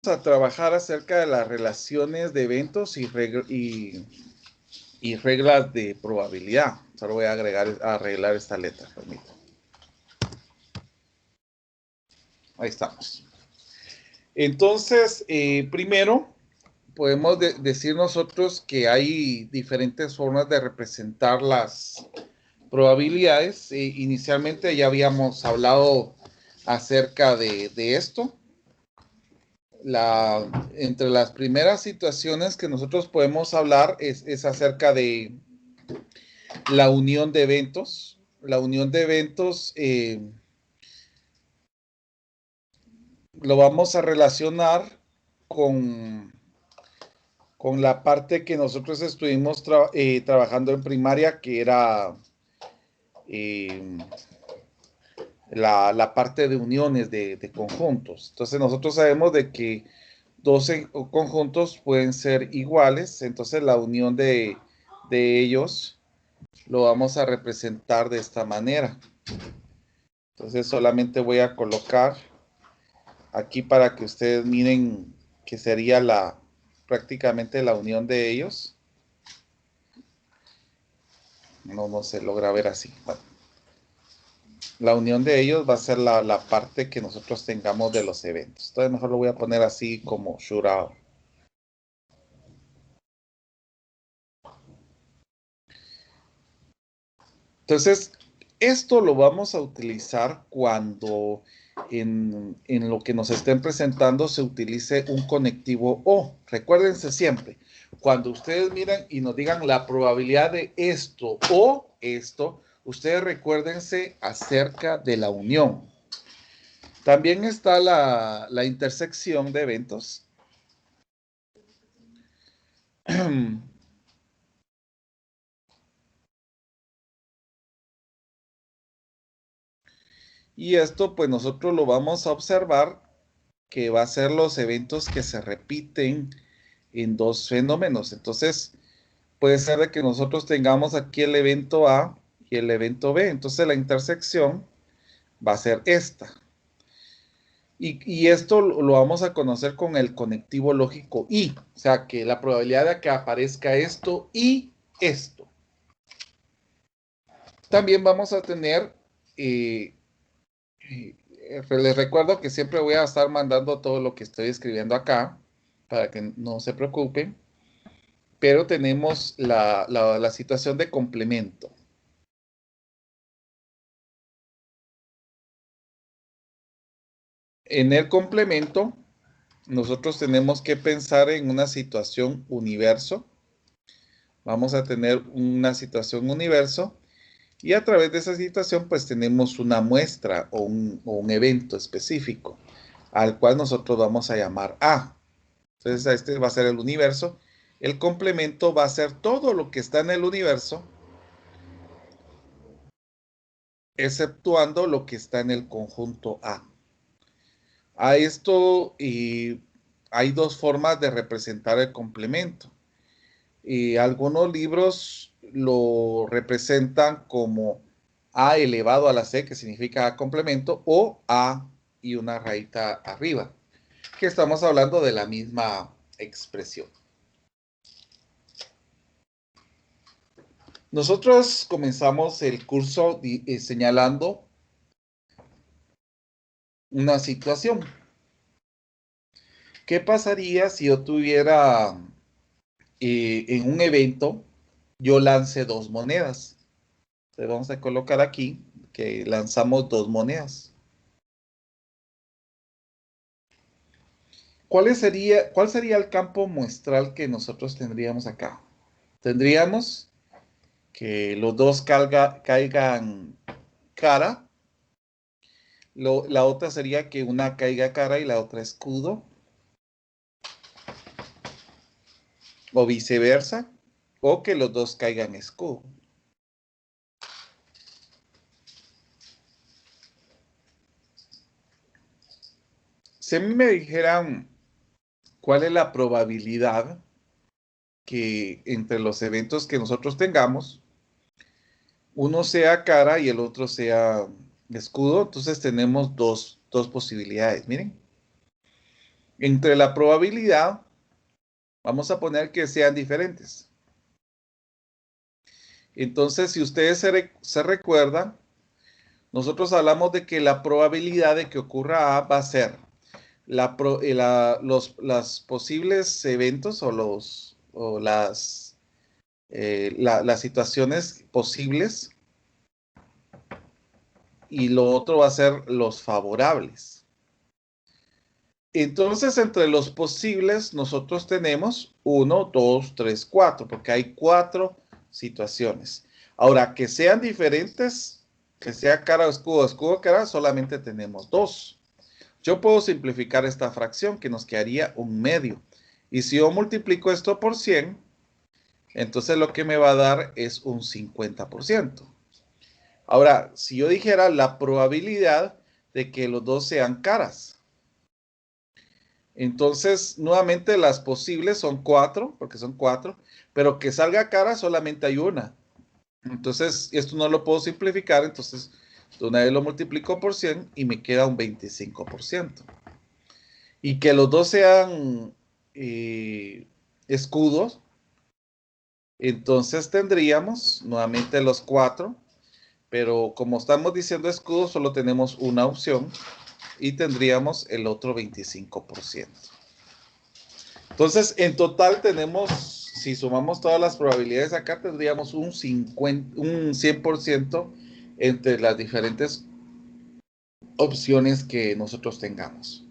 a trabajar acerca de las relaciones de eventos y reglas de probabilidad. Solo voy a arreglar esta letra, permítanme. Ahí estamos. Entonces, primero, podemos decir nosotros que hay diferentes formas de representar las probabilidades. Inicialmente ya habíamos hablado acerca de esto. Entre las primeras situaciones que nosotros podemos hablar es acerca de la unión de eventos. La unión de eventos lo vamos a relacionar con la parte que nosotros estuvimos trabajando en primaria, que era la parte de uniones de conjuntos. Entonces nosotros sabemos de que dos conjuntos pueden ser iguales, entonces la unión de ellos lo vamos a representar de esta manera. Entonces solamente voy a colocar aquí para que ustedes miren que sería prácticamente la unión de ellos. No se logra ver así. Bueno, la unión de ellos va a ser la parte que nosotros tengamos de los eventos. Entonces mejor lo voy a poner así como shootout. Entonces, esto lo vamos a utilizar cuando en lo que nos estén presentando se utilice un conectivo O. Recuérdense siempre, cuando ustedes miran y nos digan la probabilidad de esto o esto, ustedes recuérdense acerca de la unión. También está la intersección de eventos. Y esto pues nosotros lo vamos a observar que va a ser los eventos que se repiten en dos fenómenos. Entonces puede ser de que nosotros tengamos aquí el evento A y el evento B. Entonces la intersección va a ser esta. Y esto lo vamos a conocer con el conectivo lógico y, o sea que la probabilidad de que aparezca esto y esto. También vamos a tener les recuerdo que siempre voy a estar mandando todo lo que estoy escribiendo acá, para que no se preocupen. Pero tenemos la situación de complemento. En el complemento, nosotros tenemos que pensar en una situación universo. Vamos a tener una situación universo. Y a través de esa situación, pues tenemos una muestra o un evento específico, al cual nosotros vamos a llamar A. Entonces, este va a ser el universo. El complemento va a ser todo lo que está en el universo, exceptuando lo que está en el conjunto A. A esto hay dos formas de representar el complemento. Algunos libros lo representan como A elevado a la C, que significa A complemento, o A y una rayita arriba, que estamos hablando de la misma expresión. Nosotros comenzamos el curso señalando una situación. ¿Qué pasaría si yo tuviera en un evento, yo lance dos monedas? Entonces vamos a colocar aquí que lanzamos dos monedas. ¿Cuál sería el campo muestral que nosotros tendríamos acá? Tendríamos que los dos caigan cara. La otra sería que una caiga cara y la otra escudo. O viceversa. O que los dos caigan escudo. Si a mí me dijeran cuál es la probabilidad que entre los eventos que nosotros tengamos, uno sea cara y el otro sea escudo, entonces tenemos dos posibilidades. Miren, entre la probabilidad, vamos a poner que sean diferentes. Entonces, si ustedes se recuerdan, nosotros hablamos de que la probabilidad de que ocurra A va a ser los posibles eventos o las situaciones posibles, y lo otro va a ser los favorables. Entonces, entre los posibles, nosotros tenemos 1, 2, 3, 4, porque hay 4 situaciones. Ahora, que sean diferentes, que sea cara o escudo, cara, solamente tenemos 2. Yo puedo simplificar esta fracción, que nos quedaría un medio. Y si yo multiplico esto por 100, entonces lo que me va a dar es un 50%. Ahora, si yo dijera la probabilidad de que los dos sean caras, entonces nuevamente las posibles son 4, porque son 4, pero que salga cara solamente hay una. Entonces, esto no lo puedo simplificar, entonces de una vez lo multiplico por 100 y me queda un 25%. Y que los dos sean escudos, entonces tendríamos nuevamente los 4, pero como estamos diciendo escudos, solo tenemos una opción y tendríamos el otro 25%. Entonces, en total tenemos, si sumamos todas las probabilidades acá, tendríamos un 100% entre las diferentes opciones que nosotros tengamos.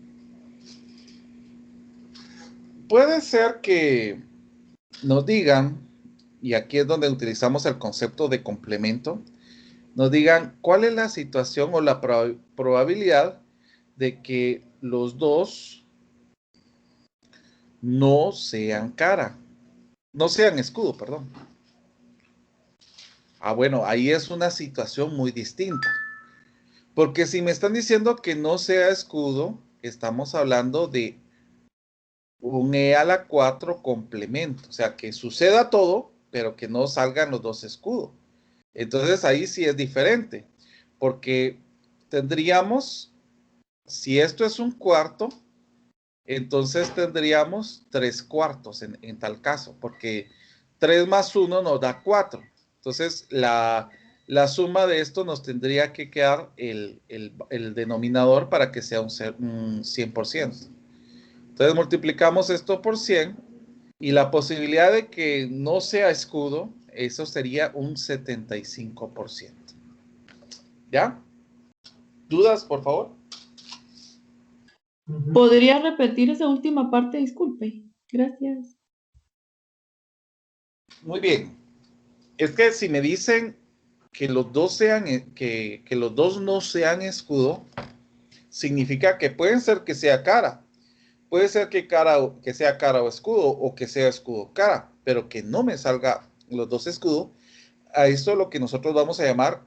Puede ser que nos digan, y aquí es donde utilizamos el concepto de complemento, nos digan cuál es la situación o la probabilidad de que los dos no sean cara, no sean escudo, perdón. Bueno, ahí es una situación muy distinta. Porque si me están diciendo que no sea escudo, estamos hablando de un E a la 4 complemento. O sea, que suceda todo, pero que no salgan los dos escudos. Entonces ahí sí es diferente. Porque tendríamos, si esto es un cuarto, entonces tendríamos 3 cuartos en tal caso. Porque 3 más 1 nos da 4. Entonces la suma de esto nos tendría que quedar el denominador para que sea un 100%. Entonces multiplicamos esto por 100 y la posibilidad de que no sea escudo, eso sería un 75%. ¿Ya? ¿Dudas, por favor? ¿Podría repetir esa última parte? Disculpe. Gracias. Muy bien. Es que si me dicen que los dos que los dos no sean escudo, significa que pueden ser que sea cara. Puede ser que sea cara o escudo, o que sea escudo cara, pero que no me salga los dos escudos. A esto es lo que nosotros vamos a llamar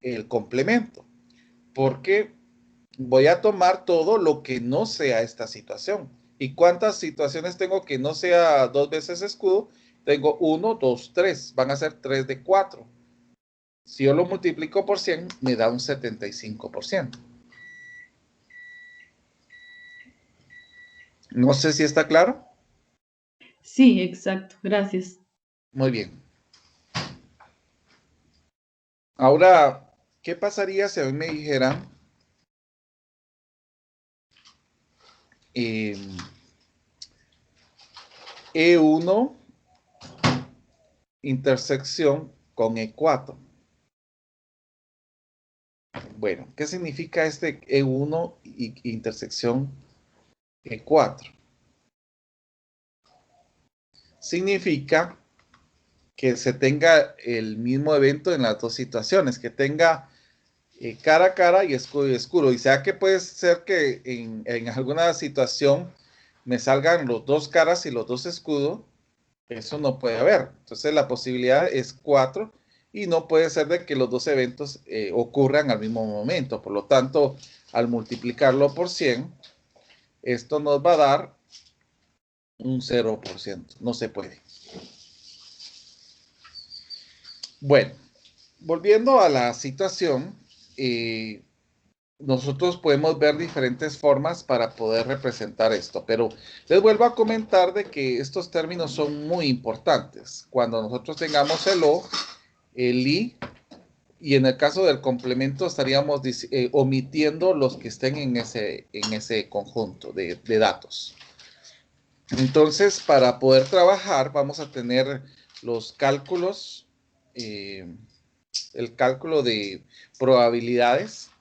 el complemento, porque voy a tomar todo lo que no sea esta situación. ¿Y cuántas situaciones tengo que no sea 2 veces escudo? Tengo 1, 2, 3. Van a ser 3 de 4. Si yo lo multiplico por 100, me da un 75%. No sé si está claro. Sí, exacto. Gracias. Muy bien. Ahora, ¿qué pasaría si a mí me dijeran E1 intersección con E4? Bueno, ¿qué significa este E1 intersección E4? Significa que se tenga el mismo evento en las dos situaciones, que tenga cara a cara y escudo y escudo. Y sea que puede ser que en alguna situación me salgan los dos caras y los dos escudos. Eso no puede haber. Entonces la posibilidad es 4 y no puede ser de que los dos eventos ocurran al mismo momento. Por lo tanto, al multiplicarlo por 100, esto nos va a dar un 0%. No se puede. Bueno, volviendo a la situación, nosotros podemos ver diferentes formas para poder representar esto, pero les vuelvo a comentar de que estos términos son muy importantes. Cuando nosotros tengamos el o, el i, y en el caso del complemento estaríamos omitiendo los que estén en ese conjunto de datos. Entonces, para poder trabajar, vamos a tener los cálculos, el cálculo de probabilidades.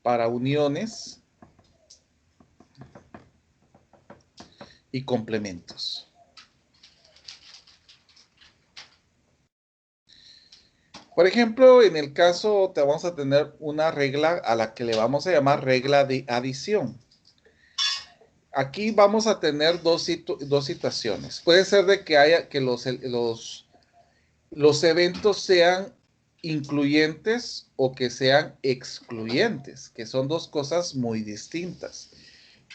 Para uniones y complementos. Por ejemplo, en el caso te vamos a tener una regla a la que le vamos a llamar regla de adición. Aquí vamos a tener dos situaciones. Puede ser de que haya que los eventos sean incluyentes o que sean excluyentes, que son dos cosas muy distintas.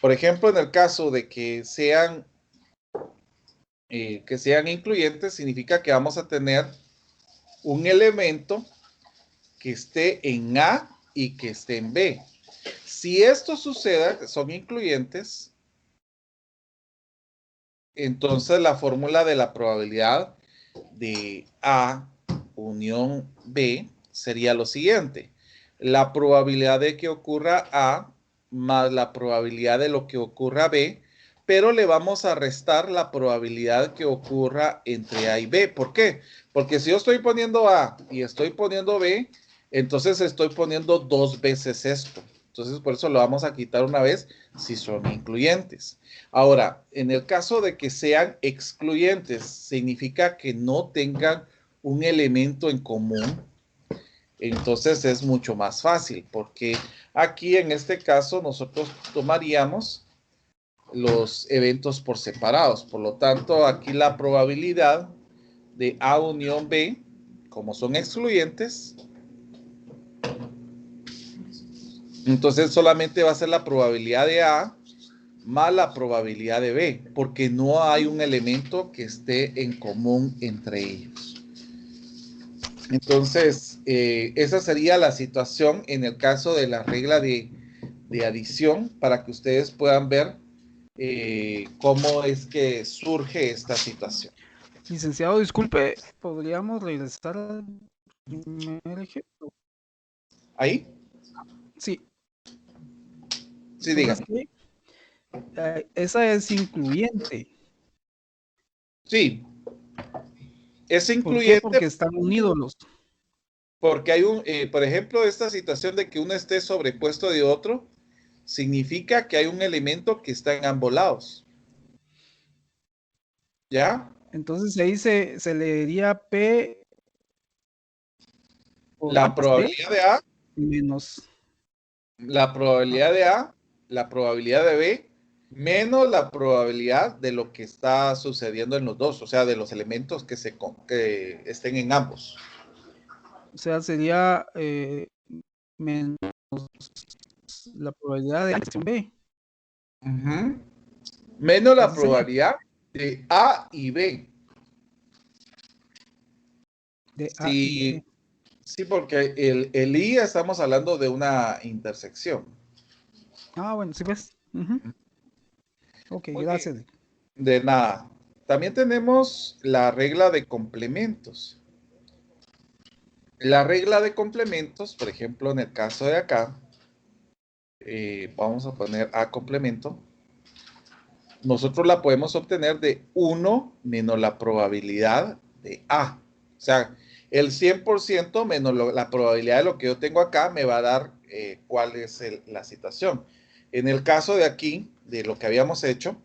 Por ejemplo, en el caso de que sean incluyentes, significa que vamos a tener un elemento que esté en A y que esté en B. Si esto suceda, son incluyentes, entonces la fórmula de la probabilidad de A unión B sería lo siguiente. La probabilidad de que ocurra A más la probabilidad de lo que ocurra B, pero le vamos a restar la probabilidad que ocurra entre A y B. ¿Por qué? Porque si yo estoy poniendo A y estoy poniendo B, entonces estoy poniendo dos veces esto. Entonces, por eso lo vamos a quitar una vez si son incluyentes. Ahora, en el caso de que sean excluyentes, significa que no tengan un elemento en común. Entonces es mucho más fácil, porque aquí en este caso nosotros tomaríamos los eventos por separados. Por lo tanto, aquí la probabilidad de A unión B, como son excluyentes, entonces solamente va a ser la probabilidad de A más la probabilidad de B, porque no hay un elemento que esté en común entre ellos. Entonces, esa sería la situación en el caso de la regla de adición, para que ustedes puedan ver cómo es que surge esta situación. Licenciado, disculpe, ¿podríamos regresar al primer ejemplo? ¿Ahí? Sí, Sí, solo es dígame. que esa es incluyente. Sí, es ¿Por qué? incluyente Porque están unidos los. porque hay por ejemplo, esta situación de que uno esté sobrepuesto de otro, significa que hay un elemento que está en ambos lados. ¿Ya? Entonces ahí se leería P por A La más B probabilidad de A, menos. la probabilidad de A, la probabilidad de B, menos la probabilidad de lo que está sucediendo en los dos, o sea, de los elementos que estén en ambos. O sea, sería menos la probabilidad de A más B. Menos la Así sería. probabilidad de A y B. De A y B. Sí, sí, porque el I estamos hablando de una intersección. Ah, bueno, sí ves. Ujú. Ok, Muy bien. gracias. De nada. También tenemos la regla de complementos. La regla de complementos, por ejemplo, en el caso de acá, vamos a poner A complemento. Nosotros la podemos obtener de 1 menos la probabilidad de A. O sea, el 100% menos la probabilidad de lo que yo tengo acá me va a dar cuál es la situación. En el caso de aquí, de lo que habíamos hecho,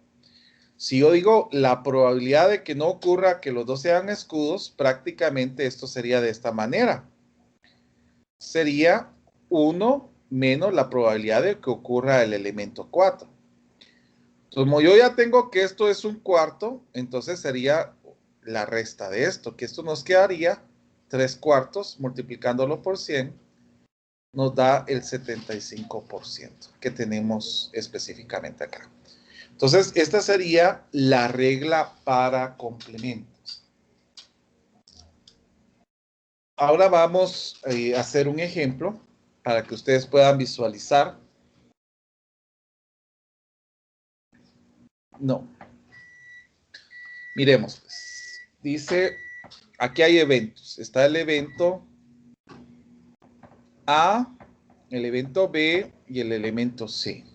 si yo digo la probabilidad de que no ocurra que los dos sean escudos, prácticamente esto sería de esta manera. Sería 1 menos la probabilidad de que ocurra el elemento 4. Como yo ya tengo que esto es un cuarto, entonces sería la resta de esto, que esto nos quedaría 3 cuartos multiplicándolo por 100, nos da el 75% que tenemos específicamente acá. Entonces, esta sería la regla para complementos. Ahora vamos a hacer un ejemplo para que ustedes puedan visualizar. No. Miremos, pues. Dice, aquí hay eventos. Está el evento A, el evento B y el elemento C.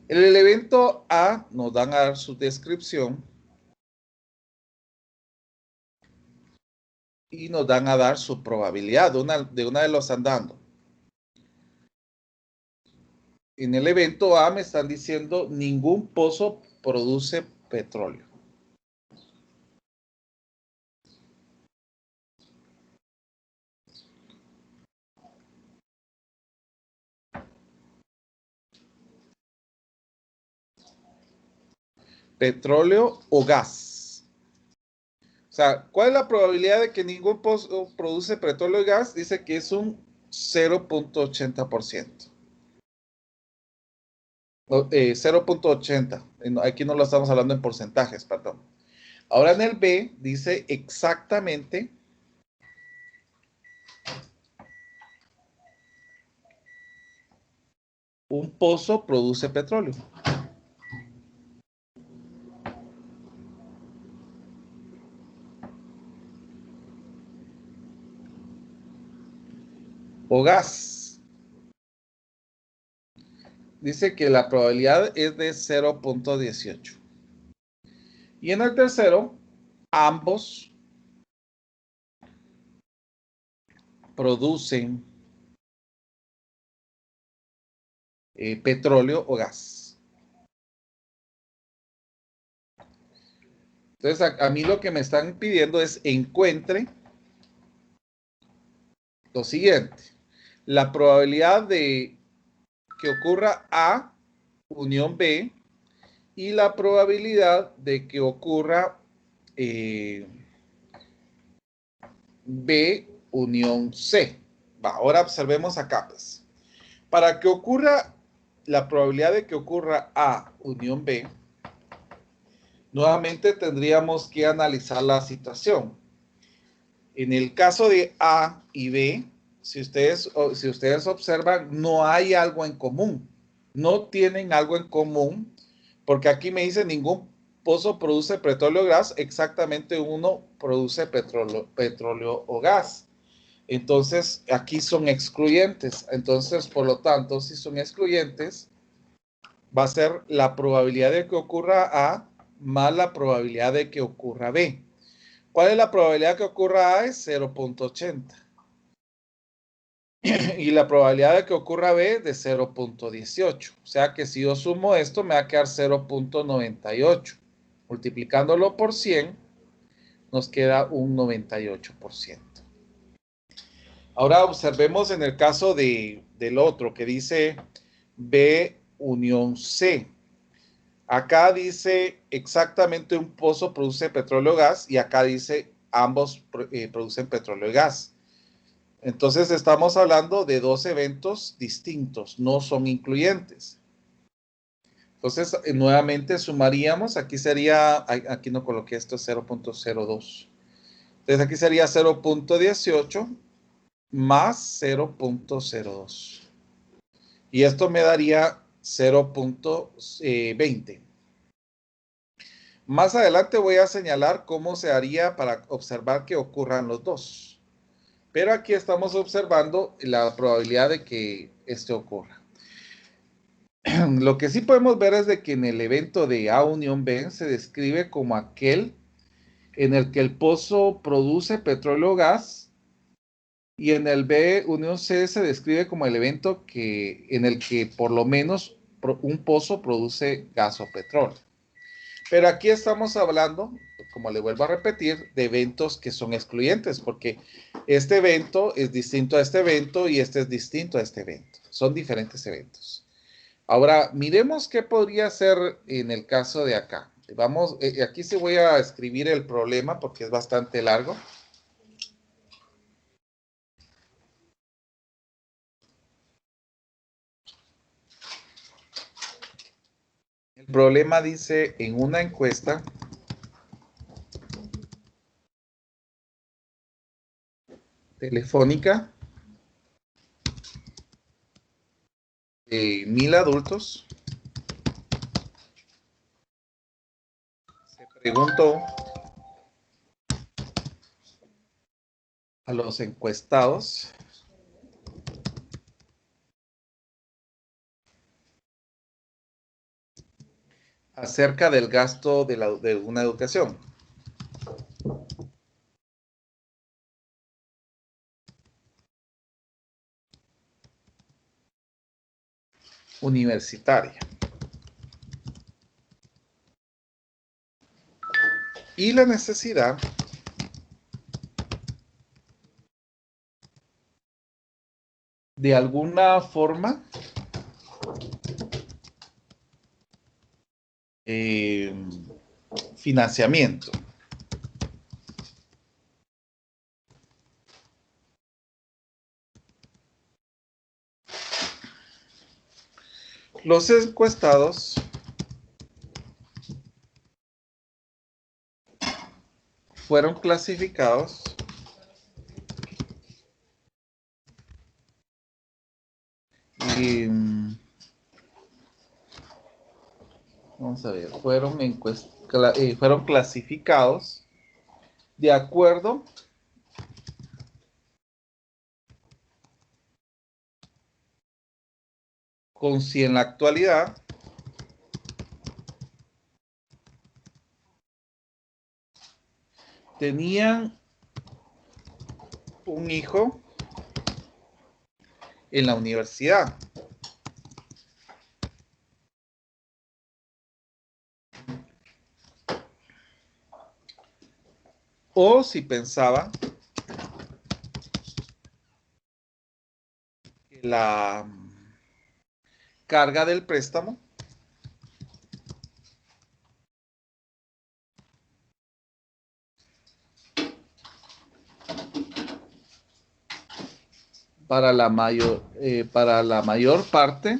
El evento A nos dan a dar su descripción y nos dan a dar su probabilidad de una de los andando. En el evento A me están diciendo ningún pozo produce petróleo. Petróleo o gas. O sea, ¿cuál es la probabilidad de que ningún pozo produce petróleo y gas? Dice que es un 0.80%. 0.80. Aquí no lo estamos hablando en porcentajes, perdón. Ahora en el B dice exactamente un pozo produce petróleo. O gas. Dice que la probabilidad es de 0.18. Y en el tercero, ambos producen petróleo o gas. Entonces, a mí lo que me están pidiendo es encuentre lo siguiente. La probabilidad de que ocurra A unión B y la probabilidad de que ocurra B unión C. Ahora observemos acá, pues. Para que ocurra la probabilidad de que ocurra A unión B, nuevamente tendríamos que analizar la situación. En el caso de A y B, si ustedes observan, no hay algo en común. No tienen algo en común, porque aquí me dice ningún pozo produce petróleo o gas, exactamente uno produce petróleo o gas. Entonces, aquí son excluyentes. Entonces, por lo tanto, si son excluyentes, va a ser la probabilidad de que ocurra A más la probabilidad de que ocurra B. ¿Cuál es la probabilidad que ocurra A? Es 0.80. Y la probabilidad de que ocurra B es de 0.18. O sea que si yo sumo esto, me va a quedar 0.98. Multiplicándolo por 100, nos queda un 98%. Ahora observemos en el caso del otro que dice B unión C. Acá dice exactamente un pozo produce petróleo o gas y acá dice ambos producen petróleo y gas. Entonces estamos hablando de dos eventos distintos, no son incluyentes. Entonces nuevamente sumaríamos, aquí sería, aquí no coloqué esto, 0.02. Entonces aquí sería 0.18 más 0.02. Y esto me daría 0.20. Más adelante voy a señalar cómo se haría para observar que ocurran los dos. Pero aquí estamos observando la probabilidad de que esto ocurra. Lo que sí podemos ver es de que en el evento de A unión B se describe como aquel en el que el pozo produce petróleo o gas y en el B unión C se describe como el evento en el que por lo menos un pozo produce gas o petróleo. Pero aquí estamos hablando, como le vuelvo a repetir, de eventos que son excluyentes, porque este evento es distinto a este evento y este es distinto a este evento. Son diferentes eventos. Ahora, miremos qué podría ser en el caso de acá. Vamos, aquí sí voy a escribir el problema porque es bastante largo. El problema dice, en una encuesta, telefónica de 1000 adultos. Se preguntó a los encuestados acerca del gasto de una educación. Universitaria. Y la necesidad de alguna forma financiamiento. Los encuestados fueron clasificados y vamos a ver, fueron clasificados de acuerdo con si en la actualidad tenían un hijo en la universidad. O si pensaba que la carga del préstamo para la mayor parte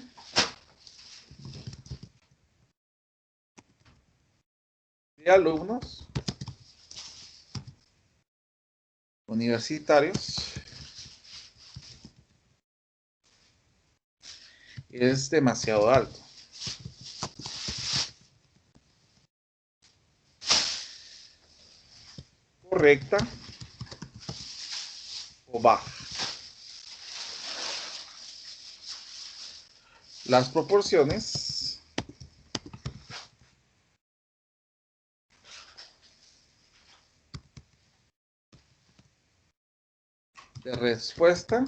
de alumnos universitarios es demasiado alto. Correcta o baja. Las proporciones de respuesta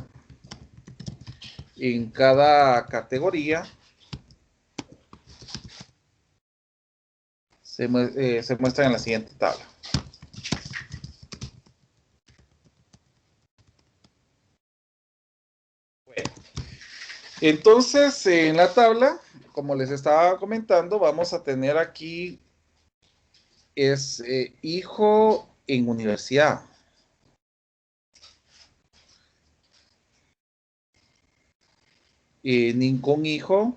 en cada categoría se muestran en la siguiente tabla. Bueno, entonces en la tabla, como les estaba comentando, vamos a tener aquí hijo en universidad. Ningún hijo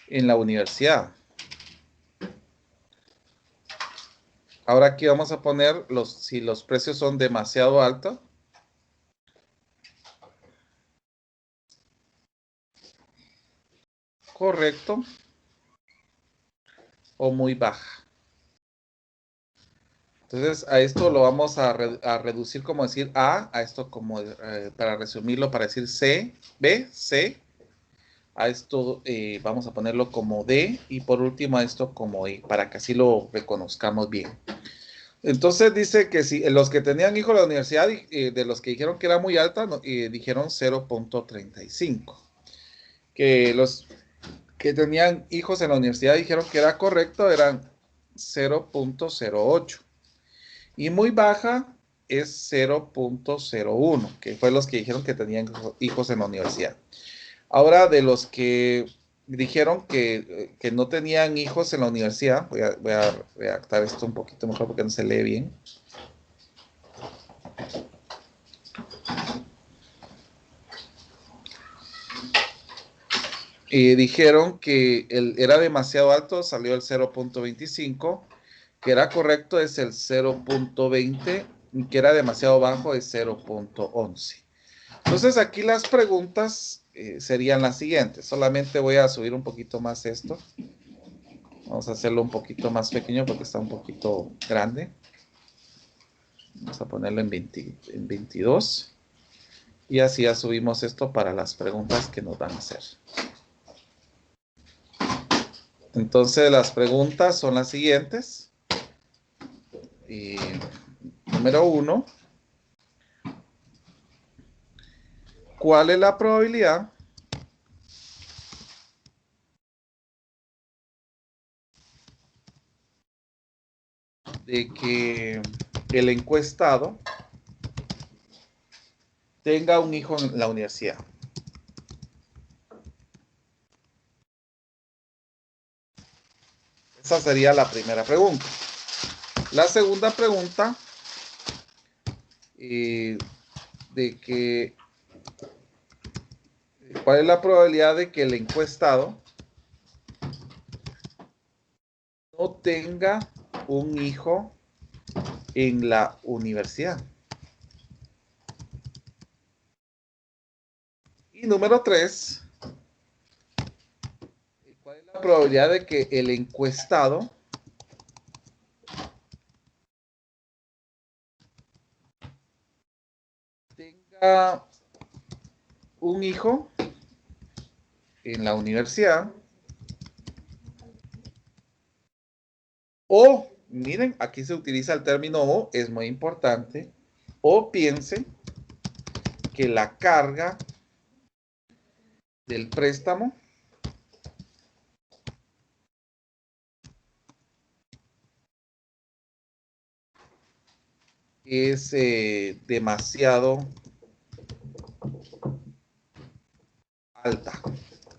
en la universidad. Ahora aquí vamos a poner si los precios son demasiado altos. Correcto. O muy baja. Entonces a esto lo vamos a reducir como decir A, a esto como para resumirlo, para decir C, B, C. A esto vamos a ponerlo como D y por último a esto como E, para que así lo reconozcamos bien. Entonces dice que si los que tenían hijos en la universidad, de los que dijeron que era muy alta, dijeron 0.35. Que los que tenían hijos en la universidad dijeron que era correcto, eran 0.08. Y muy baja es 0.01, que fue los que dijeron que tenían hijos en la universidad. Ahora, de los que dijeron que no tenían hijos en la universidad, voy a redactar esto un poquito mejor porque no se lee bien. Dijeron que era demasiado alto, salió el 0.25, que era correcto es el 0.20 y que era demasiado bajo es 0.11. Entonces aquí las preguntas serían las siguientes. Solamente voy a subir un poquito más esto. Vamos a hacerlo un poquito más pequeño porque está un poquito grande. Vamos a ponerlo en 22. Y así ya subimos esto para las preguntas que nos van a hacer. Entonces las preguntas son las siguientes. Número 1. ¿Cuál es la probabilidad de que el encuestado tenga un hijo en la universidad? Esa sería la primera pregunta. La segunda pregunta, ¿cuál es la probabilidad de que el encuestado no tenga un hijo en la universidad? Y número 3, ¿cuál es la probabilidad de que el encuestado tenga un hijo en la universidad? O, miren, aquí se utiliza el término o, es muy importante, o piense que la carga del préstamo es demasiado alta.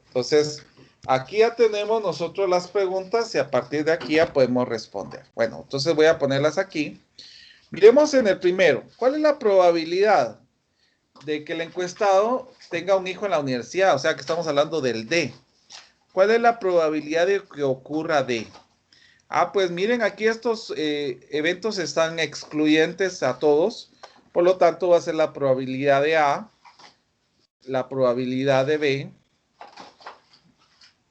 Entonces, aquí ya tenemos nosotros las preguntas y a partir de aquí ya podemos responder. Bueno, entonces voy a ponerlas aquí. Miremos en el primero. ¿Cuál es la probabilidad de que el encuestado tenga un hijo en la universidad? O sea, que estamos hablando del D. ¿Cuál es la probabilidad de que ocurra D? Pues miren, aquí estos eventos están excluyentes a todos. Por lo tanto, va a ser la probabilidad de A, la probabilidad de B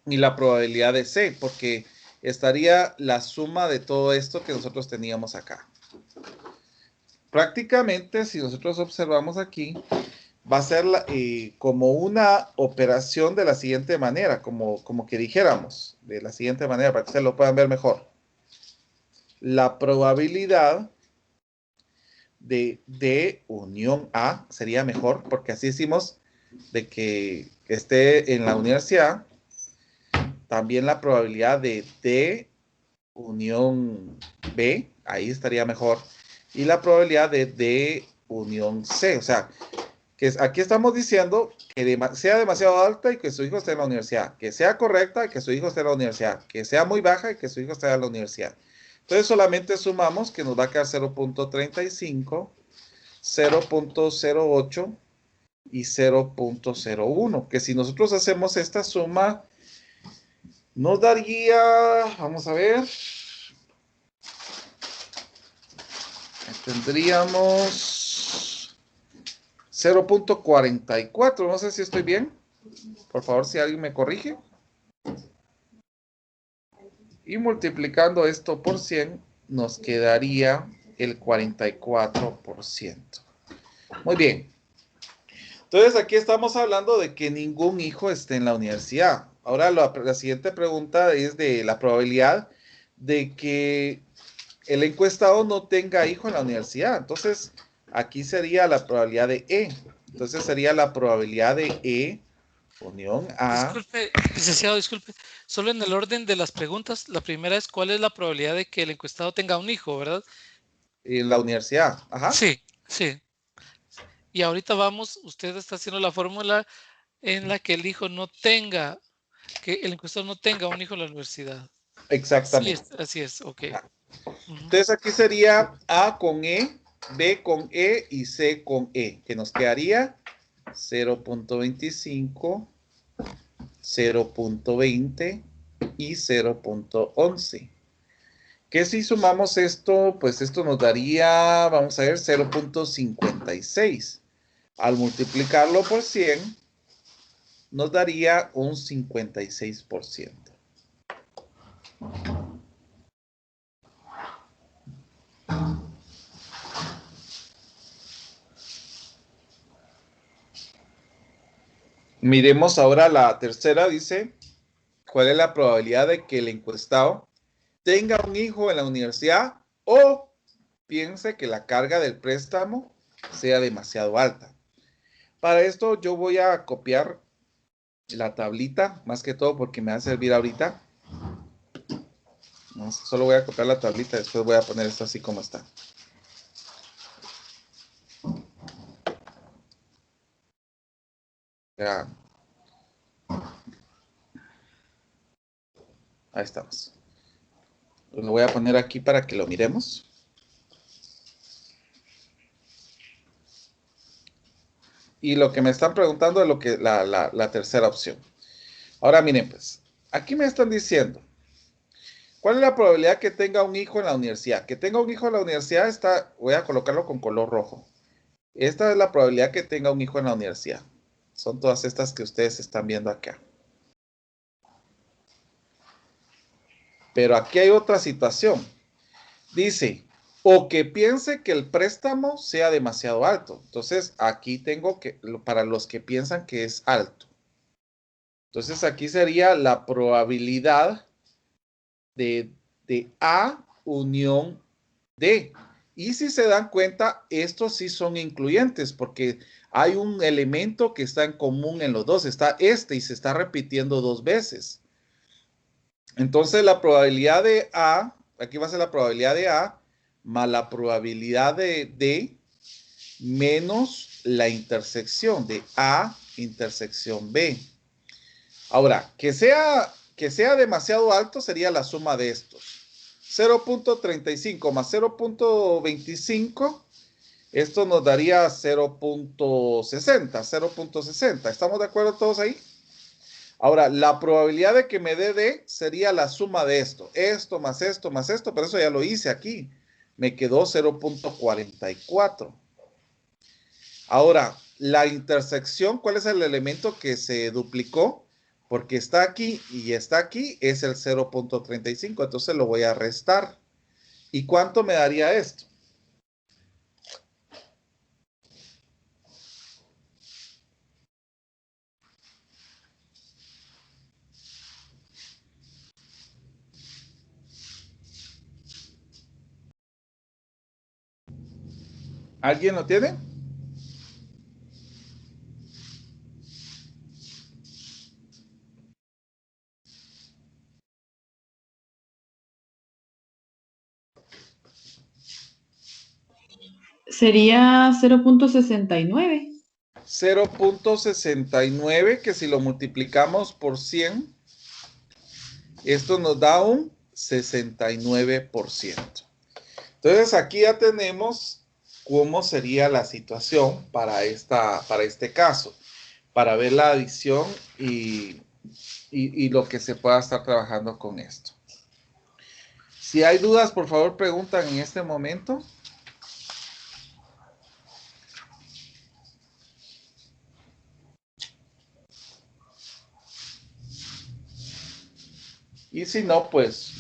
y la probabilidad de C, porque estaría la suma de todo esto que nosotros teníamos acá. Prácticamente, si nosotros observamos aquí, va a ser como una operación de la siguiente manera, como que dijéramos, de la siguiente manera, para que ustedes lo puedan ver mejor. La probabilidad de unión A sería mejor, porque así decimos de que esté en la universidad. También la probabilidad de D unión B, ahí estaría mejor. Y la probabilidad de D unión C, o sea, que aquí estamos diciendo que sea demasiado alta y que su hijo esté en la universidad, que sea correcta y que su hijo esté en la universidad, que sea muy baja y que su hijo esté en la universidad. Entonces solamente sumamos que nos va a quedar 0.35, 0.08 y 0.01, que si nosotros hacemos esta suma, nos daría, vamos a ver, tendríamos 0.44, no sé si estoy bien. Por favor, si alguien me corrige. Y multiplicando esto por 100, nos quedaría el 44%. Muy bien. Entonces, aquí estamos hablando de que ningún hijo esté en la universidad. Ahora, la siguiente pregunta es de la probabilidad de que el encuestado no tenga hijo en la universidad. Entonces, aquí sería la probabilidad de E. Entonces, sería la probabilidad de E unión A. Disculpe, licenciado, disculpe. Solo en el orden de las preguntas, la primera es ¿cuál es la probabilidad de que el encuestado tenga un hijo, verdad? En la universidad. Ajá. Sí, sí. Y ahorita vamos, usted está haciendo la fórmula en la que el hijo no tenga, que el encuestado no tenga un hijo en la universidad. Exactamente. Así es, ok. Entonces aquí sería A con E, B con E y C con E, que nos quedaría 0.25, 0.20 y 0.11. Que si sumamos esto, pues esto nos daría, vamos a ver, 0.56. Al multiplicarlo por 100, nos daría un 56%. Miremos ahora la tercera, dice, ¿cuál es la probabilidad de que el encuestado tenga un hijo en la universidad o piense que la carga del préstamo sea demasiado alta? Para esto yo voy a copiar la tablita, más que todo porque me va a servir ahorita. No, solo voy a copiar la tablita, después voy a poner esto así como está. Ya. Ahí estamos. Lo voy a poner aquí para que lo miremos. Y lo que me están preguntando es lo que la tercera opción. Ahora miren, pues, aquí me están diciendo, ¿cuál es la probabilidad que tenga un hijo en la universidad? Que tenga un hijo en la universidad está, voy a colocarlo con color rojo. Esta es la probabilidad que tenga un hijo en la universidad. Son todas estas que ustedes están viendo acá. Pero aquí hay otra situación. Dice, o que piense que el préstamo sea demasiado alto. Entonces, aquí tengo que, para los que piensan que es alto. Entonces, aquí sería la probabilidad de A unión D. Y si se dan cuenta, estos sí son incluyentes porque hay un elemento que está en común en los dos. Está este y se está repitiendo dos veces. Entonces, la probabilidad de A, aquí va a ser la probabilidad de A, más la probabilidad de D, menos la intersección de A intersección B. Ahora, que sea demasiado alto sería la suma de estos. 0.35 más 0.25, esto nos daría 0.60. ¿Estamos de acuerdo todos ahí? Ahora, la probabilidad de que me dé D sería la suma de esto. Esto más esto más esto, pero eso ya lo hice aquí. Me quedó 0.44. Ahora, la intersección, ¿cuál es el elemento que se duplicó? Porque está aquí y está aquí, es el 0.35. Entonces lo voy a restar. ¿Y cuánto me daría esto? ¿Alguien lo tiene? Sería 0.69. 0.69, que si lo multiplicamos por 100, esto nos da un 69%. Entonces aquí ya tenemos cómo sería la situación para este caso, para ver la adición y lo que se pueda estar trabajando con esto. Si hay dudas, por favor, preguntan en este momento. Y si no, pues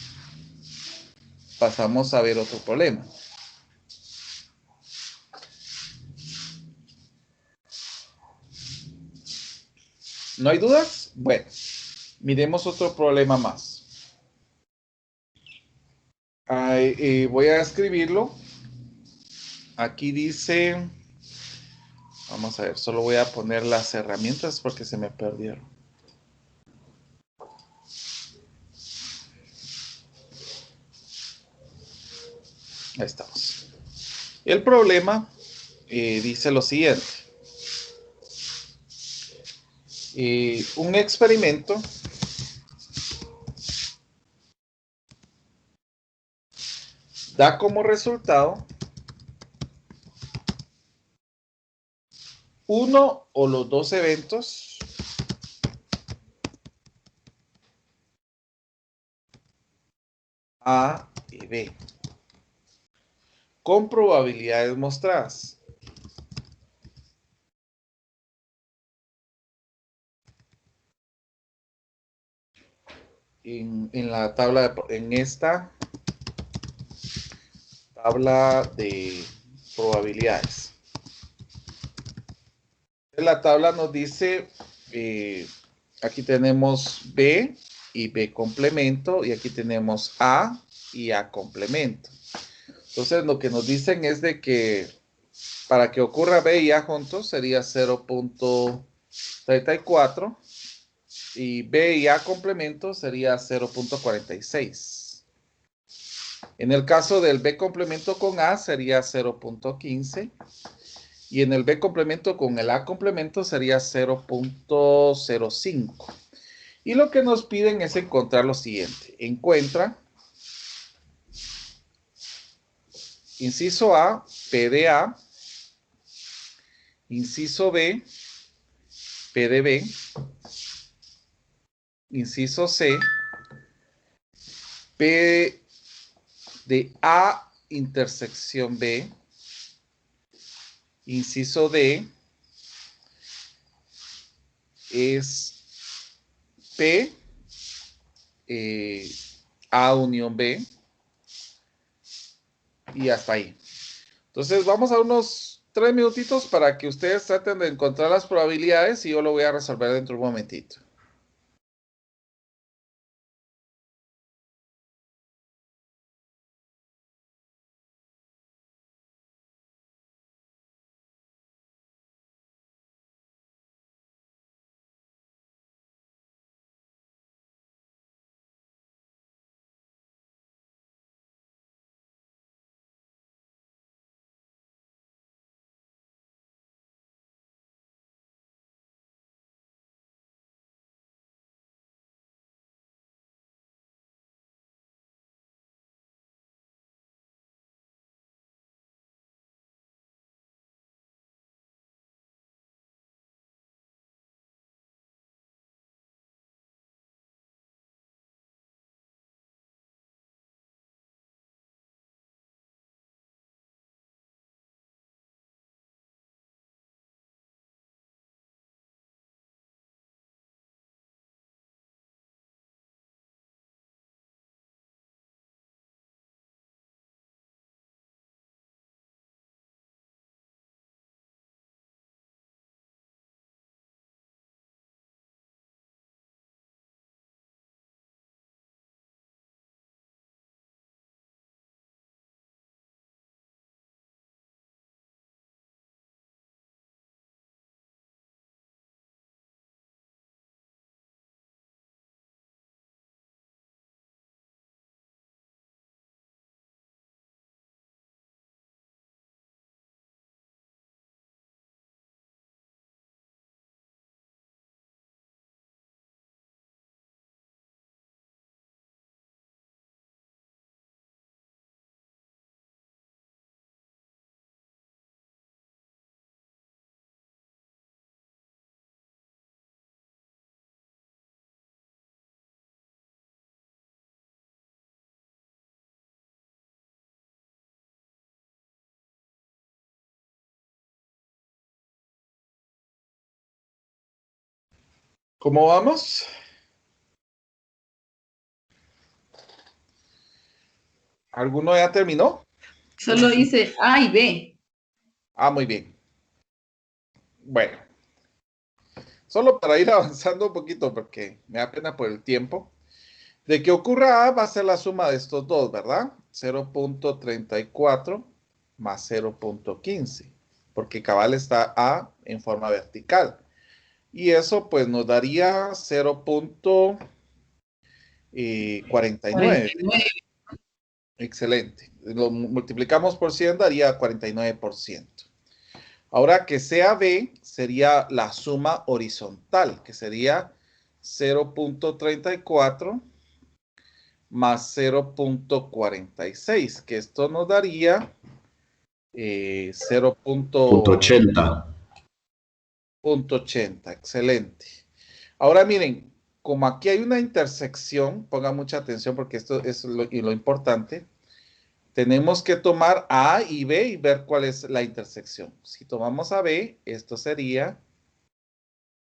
pasamos a ver otro problema. ¿No hay dudas? Bueno, miremos otro problema más. Voy a escribirlo. Aquí dice, vamos a ver, solo voy a poner las herramientas porque se me perdieron. Ahí estamos. El problema dice lo siguiente. Un experimento da como resultado uno o los dos eventos A y B. Con probabilidades mostradas. En la tabla, en esta tabla de probabilidades. La tabla nos dice, aquí tenemos B y B complemento, y aquí tenemos A y A complemento. Entonces, lo que nos dicen es de que para que ocurra B y A juntos sería 0.34 y B y A complemento sería 0.46. En el caso del B complemento con A sería 0.15 y en el B complemento con el A complemento sería 0.05. Y lo que nos piden es encontrar lo siguiente. Encuentra, inciso A, P de A, inciso B, P de B, inciso C, P de A intersección B, inciso D es P, A unión B, y hasta ahí. Entonces vamos a unos 3 minutitos para que ustedes traten de encontrar las probabilidades y yo lo voy a resolver dentro de un momentito. ¿Cómo vamos? ¿Alguno ya terminó? Solo dice A y B. Ah, muy bien. Bueno, solo para ir avanzando un poquito porque me da pena por el tiempo. De que ocurra A va a ser la suma de estos dos, ¿verdad? 0.34 más 0.15, porque cabal está A en forma vertical. Y eso pues nos daría 0.49. 49. Excelente. Lo multiplicamos por 100, daría 49%. Ahora que sea B, sería la suma horizontal, que sería 0.34 más 0.46, que esto nos daría 0.80. 0.80. Excelente. Ahora miren, como aquí hay una intersección, pongan mucha atención porque esto es lo importante. tenemos que tomar A y B y ver cuál es la intersección. Si tomamos a B, esto sería,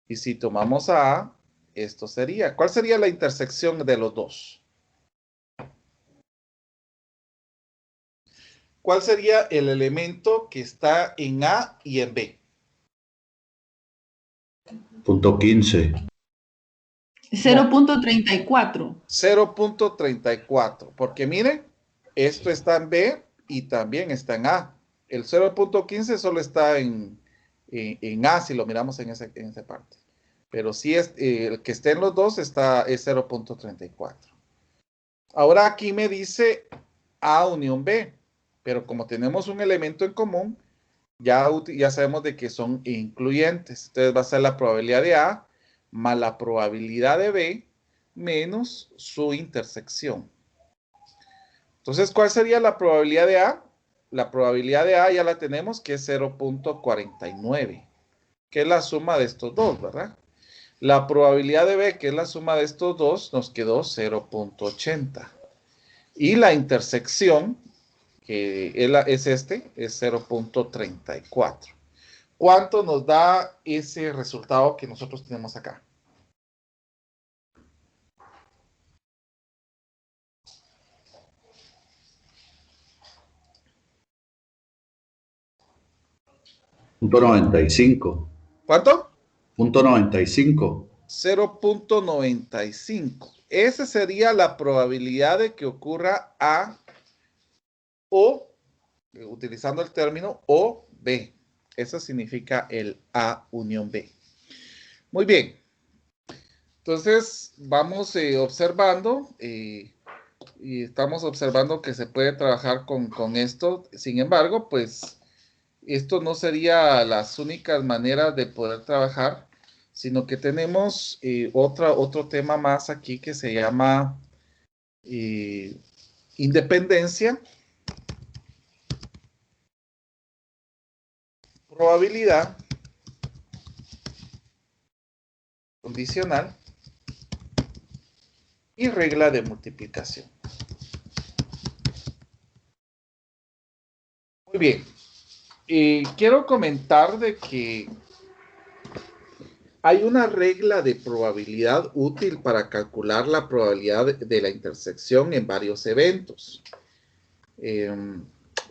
y si tomamos a A, esto sería. ¿Cuál sería la intersección de los dos? ¿Cuál sería el elemento que está en A y en B? Punto 15. 0.34. 0.34, porque miren, esto está en B y también está en A. El 0.15 solo está en A, si lo miramos en esa parte. Pero si es, el que esté en los dos es 0.34. Ahora aquí me dice A unión B, pero como tenemos un elemento en común, ya sabemos de que son incluyentes. Entonces va a ser la probabilidad de A más la probabilidad de B menos su intersección. Entonces, ¿cuál sería la probabilidad de A? La probabilidad de A ya la tenemos, que es 0.49, que es la suma de estos dos, ¿verdad? La probabilidad de B, que es la suma de estos dos, nos quedó 0.80. Y la intersección, que es 0.34. ¿Cuánto nos da ese resultado que nosotros tenemos acá? Punto 95. ¿Cuánto? Punto 95. 0.95. Esa sería la probabilidad de que ocurra A o, utilizando el término, o B. Eso significa el A unión B. Muy bien. Entonces, vamos observando y estamos observando que se puede trabajar con esto. Sin embargo, pues, esto no sería las únicas maneras de poder trabajar, sino que tenemos otro tema más aquí que se llama independencia, probabilidad condicional y regla de multiplicación. Muy bien. Quiero comentar de que hay una regla de probabilidad útil para calcular la probabilidad de la intersección en varios eventos.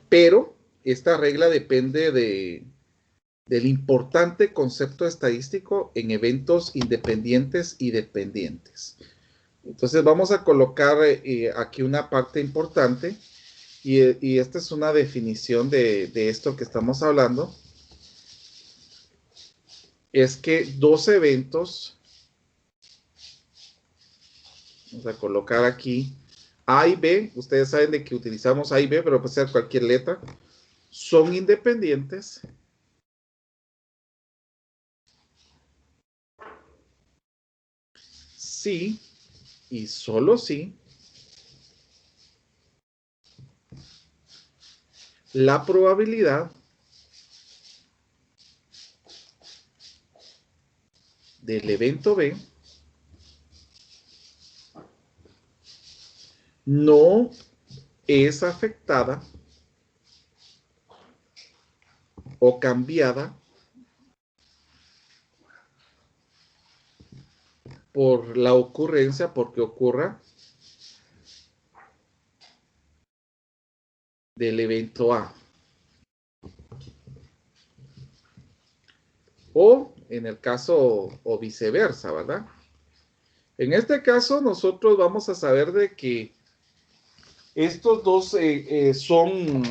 Pero esta regla depende del importante concepto estadístico en eventos independientes y dependientes. Entonces vamos a colocar aquí una parte importante y esta es una definición de esto que estamos hablando. Es que dos eventos, vamos a colocar aquí A y B, ustedes saben de que utilizamos A y B, pero puede ser cualquier letra, son independientes si y solo si la probabilidad del evento B no es afectada o cambiada por la ocurrencia, porque ocurra del evento A. O en el caso, o viceversa, ¿verdad? En este caso, nosotros vamos a saber de que estos dos son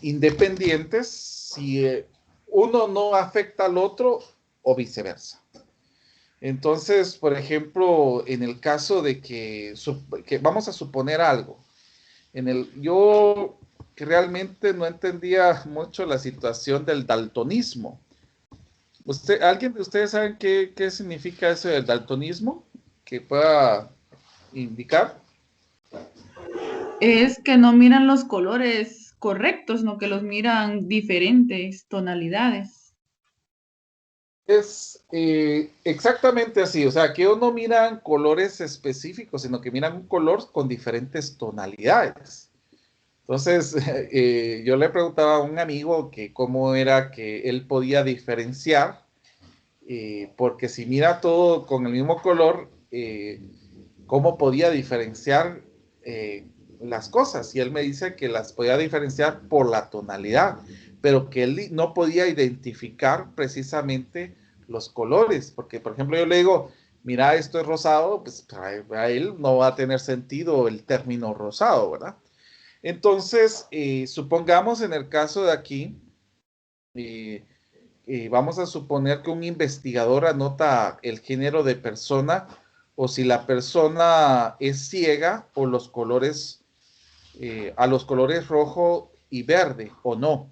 independientes si uno no afecta al otro o viceversa. Entonces, por ejemplo, en el caso de que vamos a suponer algo, yo que realmente no entendía mucho la situación del daltonismo. ¿Alguien de ustedes sabe qué significa eso del daltonismo? Que pueda indicar. Es que no miran los colores correctos, sino que los miran diferentes tonalidades. Es exactamente así, o sea, que no miran colores específicos, sino que miran un color con diferentes tonalidades. Entonces, yo le preguntaba a un amigo que cómo era que él podía diferenciar, porque si mira todo con el mismo color, ¿cómo podía diferenciar las cosas? Y él me dice que las podía diferenciar por la tonalidad, pero que él no podía identificar precisamente los colores, porque por ejemplo yo le digo, mira, esto es rosado, pues para él no va a tener sentido el término rosado, ¿verdad? Entonces, supongamos en el caso de aquí, eh, vamos a suponer que un investigador anota el género de persona o si la persona es ciega o los colores, a los colores rojo y verde o no.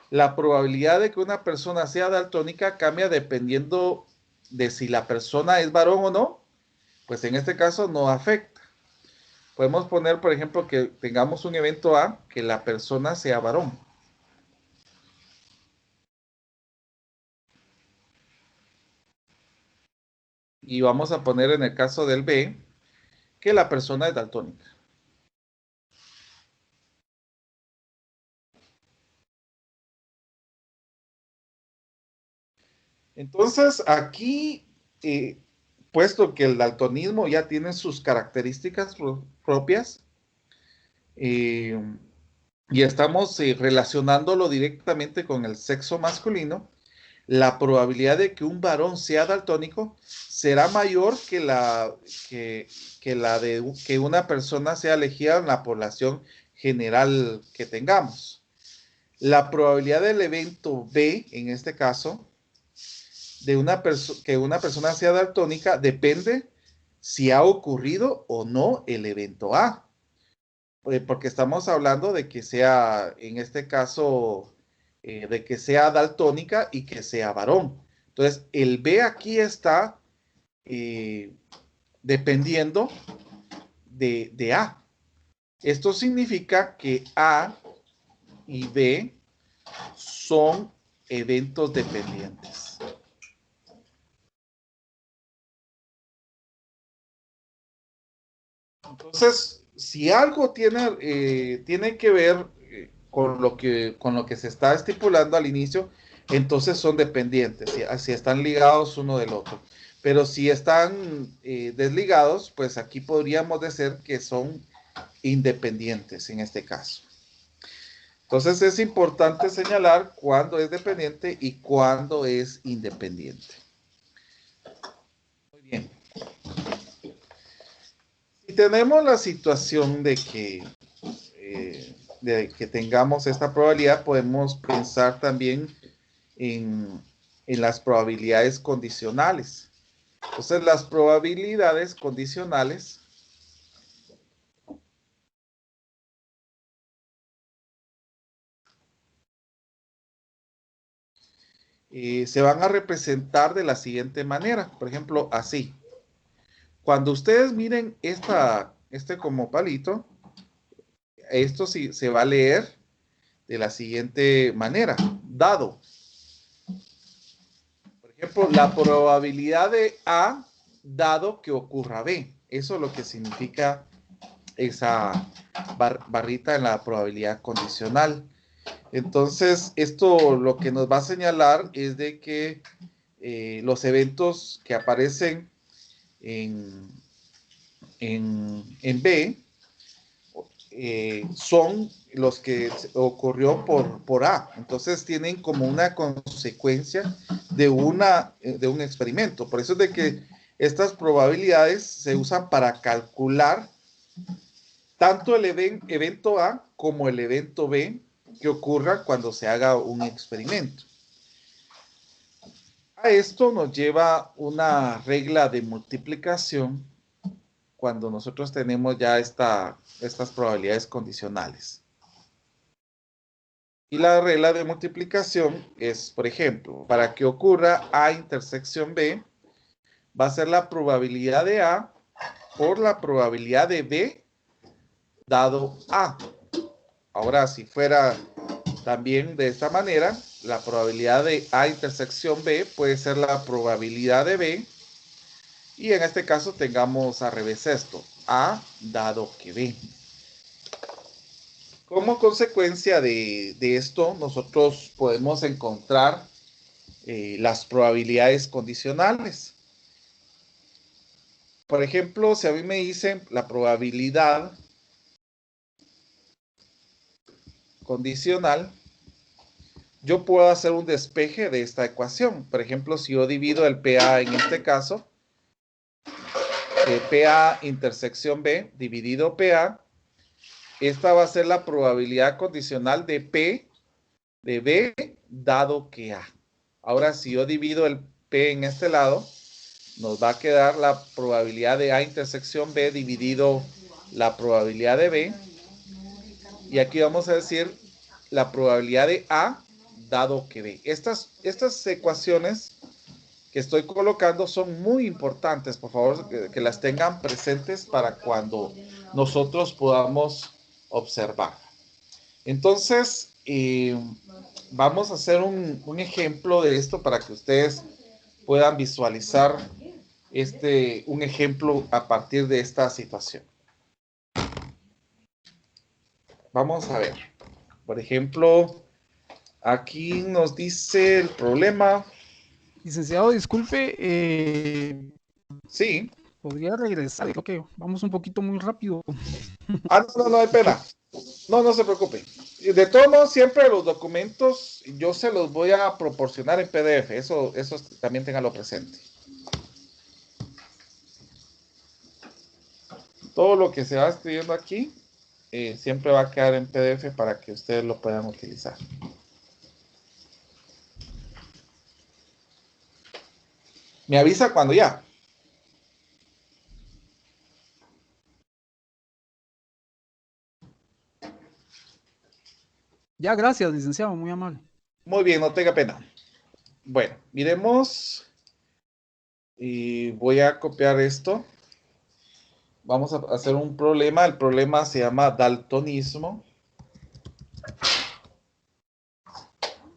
La probabilidad de que una persona sea daltónica cambia dependiendo de si la persona es varón o no, pues en este caso no afecta. Podemos poner, por ejemplo, que tengamos un evento A, que la persona sea varón. Y vamos a poner en el caso del B, que la persona es daltónica. Entonces, aquí, puesto que el daltonismo ya tiene sus características propias, eh, y estamos relacionándolo directamente con el sexo masculino, la probabilidad de que un varón sea daltónico será mayor que la de que una persona sea elegida en la población general que tengamos. La probabilidad del evento B, en este caso, de que una persona sea daltónica depende si ha ocurrido o no el evento A. Porque estamos hablando de que sea, en este caso, de que sea daltónica y que sea varón. Entonces, el B aquí está dependiendo de A. Esto significa que A y B son eventos dependientes. Entonces, si algo tiene que ver con lo que se está estipulando al inicio, entonces son dependientes, si están ligados uno del otro. Pero si están desligados, pues aquí podríamos decir que son independientes en este caso. Entonces es importante señalar cuándo es dependiente y cuándo es independiente. Muy bien. Si tenemos la situación de que tengamos esta probabilidad, podemos pensar también en las probabilidades condicionales. Entonces, las probabilidades condicionales se van a representar de la siguiente manera. Por ejemplo, así. Cuando ustedes miren este como palito, esto sí se va a leer de la siguiente manera. Dado. Por ejemplo, la probabilidad de A dado que ocurra B. Eso es lo que significa esa barrita en la probabilidad condicional. Entonces, esto lo que nos va a señalar es de que los eventos que aparecen en B son los que ocurrió por A. Entonces, tienen como una consecuencia de un experimento. Por eso es de que estas probabilidades se usan para calcular tanto el evento A como el evento B que ocurra cuando se haga un experimento. A esto nos lleva una regla de multiplicación cuando nosotros tenemos ya estas probabilidades condicionales. Y la regla de multiplicación es, por ejemplo, para que ocurra A intersección B, va a ser la probabilidad de A por la probabilidad de B dado A. Ahora, si fuera también de esta manera, la probabilidad de A intersección B puede ser la probabilidad de B. Y en este caso tengamos al revés esto. A dado que B. como consecuencia de esto, nosotros podemos encontrar las probabilidades condicionales. Por ejemplo, si a mí me dicen la probabilidad condicional, yo puedo hacer un despeje de esta ecuación. Por ejemplo, si yo divido el PA en este caso, PA intersección B dividido PA, esta va a ser la probabilidad condicional de P de B dado que A. Ahora, si yo divido el P en este lado, nos va a quedar la probabilidad de A intersección B dividido la probabilidad de B. Y aquí vamos a decir la probabilidad de A dado que B. Estas ecuaciones que estoy colocando son muy importantes. Por favor, que las tengan presentes para cuando nosotros podamos observar. Entonces, vamos a hacer un ejemplo de esto para que ustedes puedan visualizar un ejemplo a partir de esta situación. Vamos a ver. Por ejemplo, aquí nos dice el problema. Licenciado, disculpe, Sí. podría regresar. Creo que vamos un poquito muy rápido. No hay pena. No se preocupe. De todos modos, siempre los documentos yo se los voy a proporcionar en PDF. Eso también téngalo presente. Todo lo que se va escribiendo aquí siempre va a quedar en PDF para que ustedes lo puedan utilizar. Me avisa cuando ya. Ya, gracias, licenciado, muy amable. Muy bien, no tenga pena. Bueno, miremos. Y voy a copiar esto. Vamos a hacer un problema. El problema se llama daltonismo.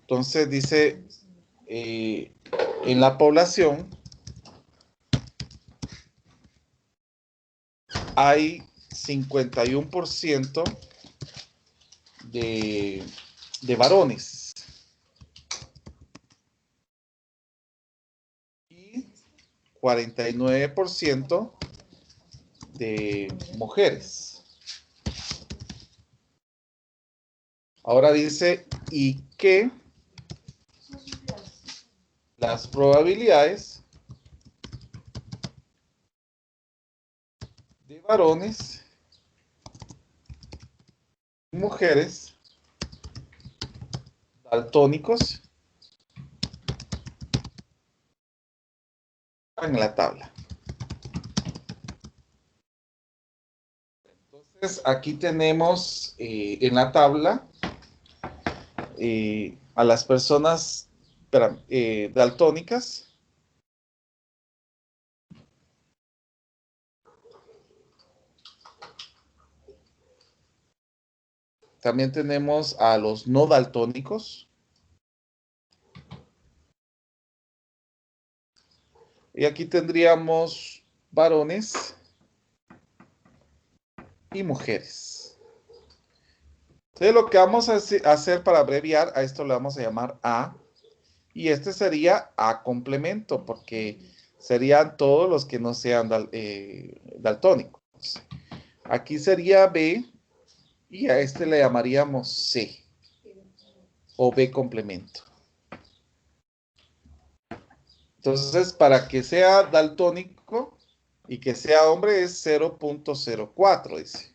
Entonces dice, en la población hay 51% de varones y 49% de mujeres. Ahora dice, y que las probabilidades de varones y mujeres daltónicos en la tabla. Entonces, aquí tenemos en la tabla a las personas daltónicas. También tenemos a los no daltónicos. Y aquí tendríamos varones y mujeres. Entonces lo que vamos a hacer para abreviar, a esto le vamos a llamar A. Y este sería A complemento, porque serían todos los que no sean daltónicos. Aquí sería B. Y a este le llamaríamos C. O B complemento. Entonces, para que sea daltónico y que sea hombre es 0.04, dice.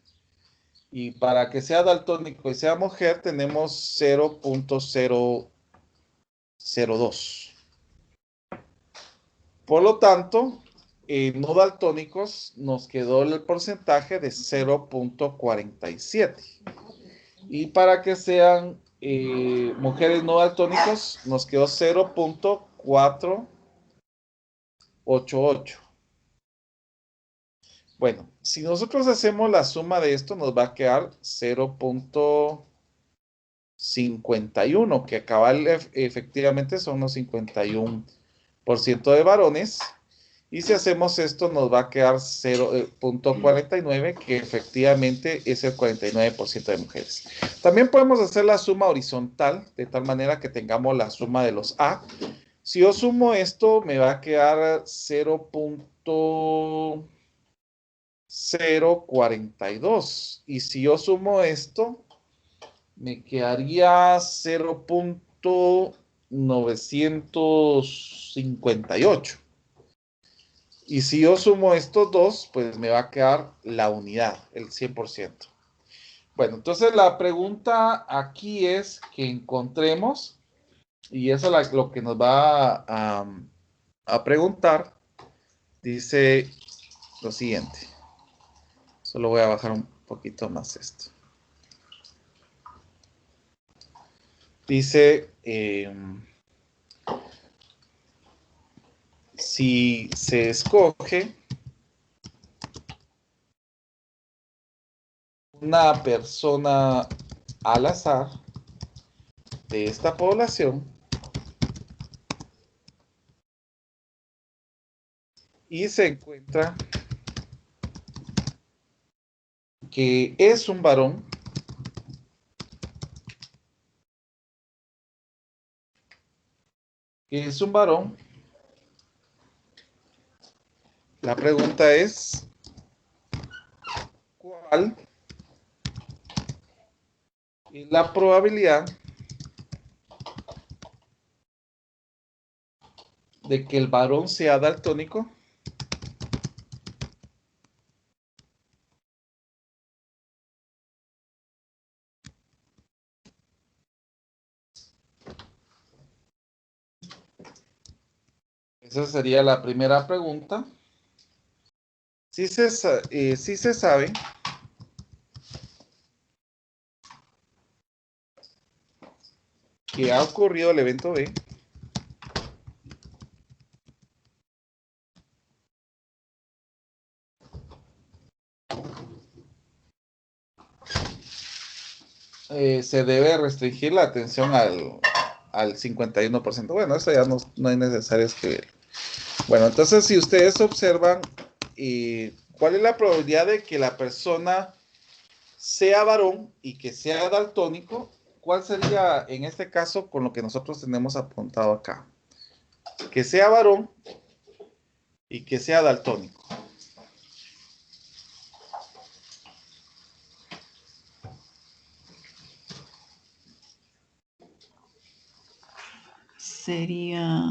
Y para que sea daltónico y sea mujer tenemos 0.002. Por lo tanto, no daltónicos nos quedó el porcentaje de 0.47. Y para que sean mujeres no daltónicos nos quedó 0.488. Bueno, si nosotros hacemos la suma de esto, nos va a quedar 0.51, que cabal efectivamente son los 51% de varones Y si hacemos esto, nos va a quedar 0.49, que efectivamente es el 49% de mujeres. También podemos hacer la suma horizontal, de tal manera que tengamos la suma de los A. Si yo sumo esto, me va a quedar 0.042. Y si yo sumo esto, me quedaría 0.958. Y si yo sumo estos dos, pues me va a quedar la unidad, el 100%. Bueno, entonces la pregunta aquí es que encontremos, y eso es lo que nos va a preguntar, dice lo siguiente. Solo voy a bajar un poquito más esto. Dice, si se escoge una persona al azar de esta población y se encuentra que es un varón, la pregunta es, ¿cuál es la probabilidad de que el varón sea daltónico? Esa sería la primera pregunta. Sí se sabe que ha ocurrido el evento B. Se debe restringir la atención al 51%. Bueno, eso ya no es necesario escribir. Bueno, entonces si ustedes observan, ¿cuál es la probabilidad de que la persona sea varón y que sea daltónico? ¿Cuál sería en este caso con lo que nosotros tenemos apuntado acá? Que sea varón y que sea daltónico. Sería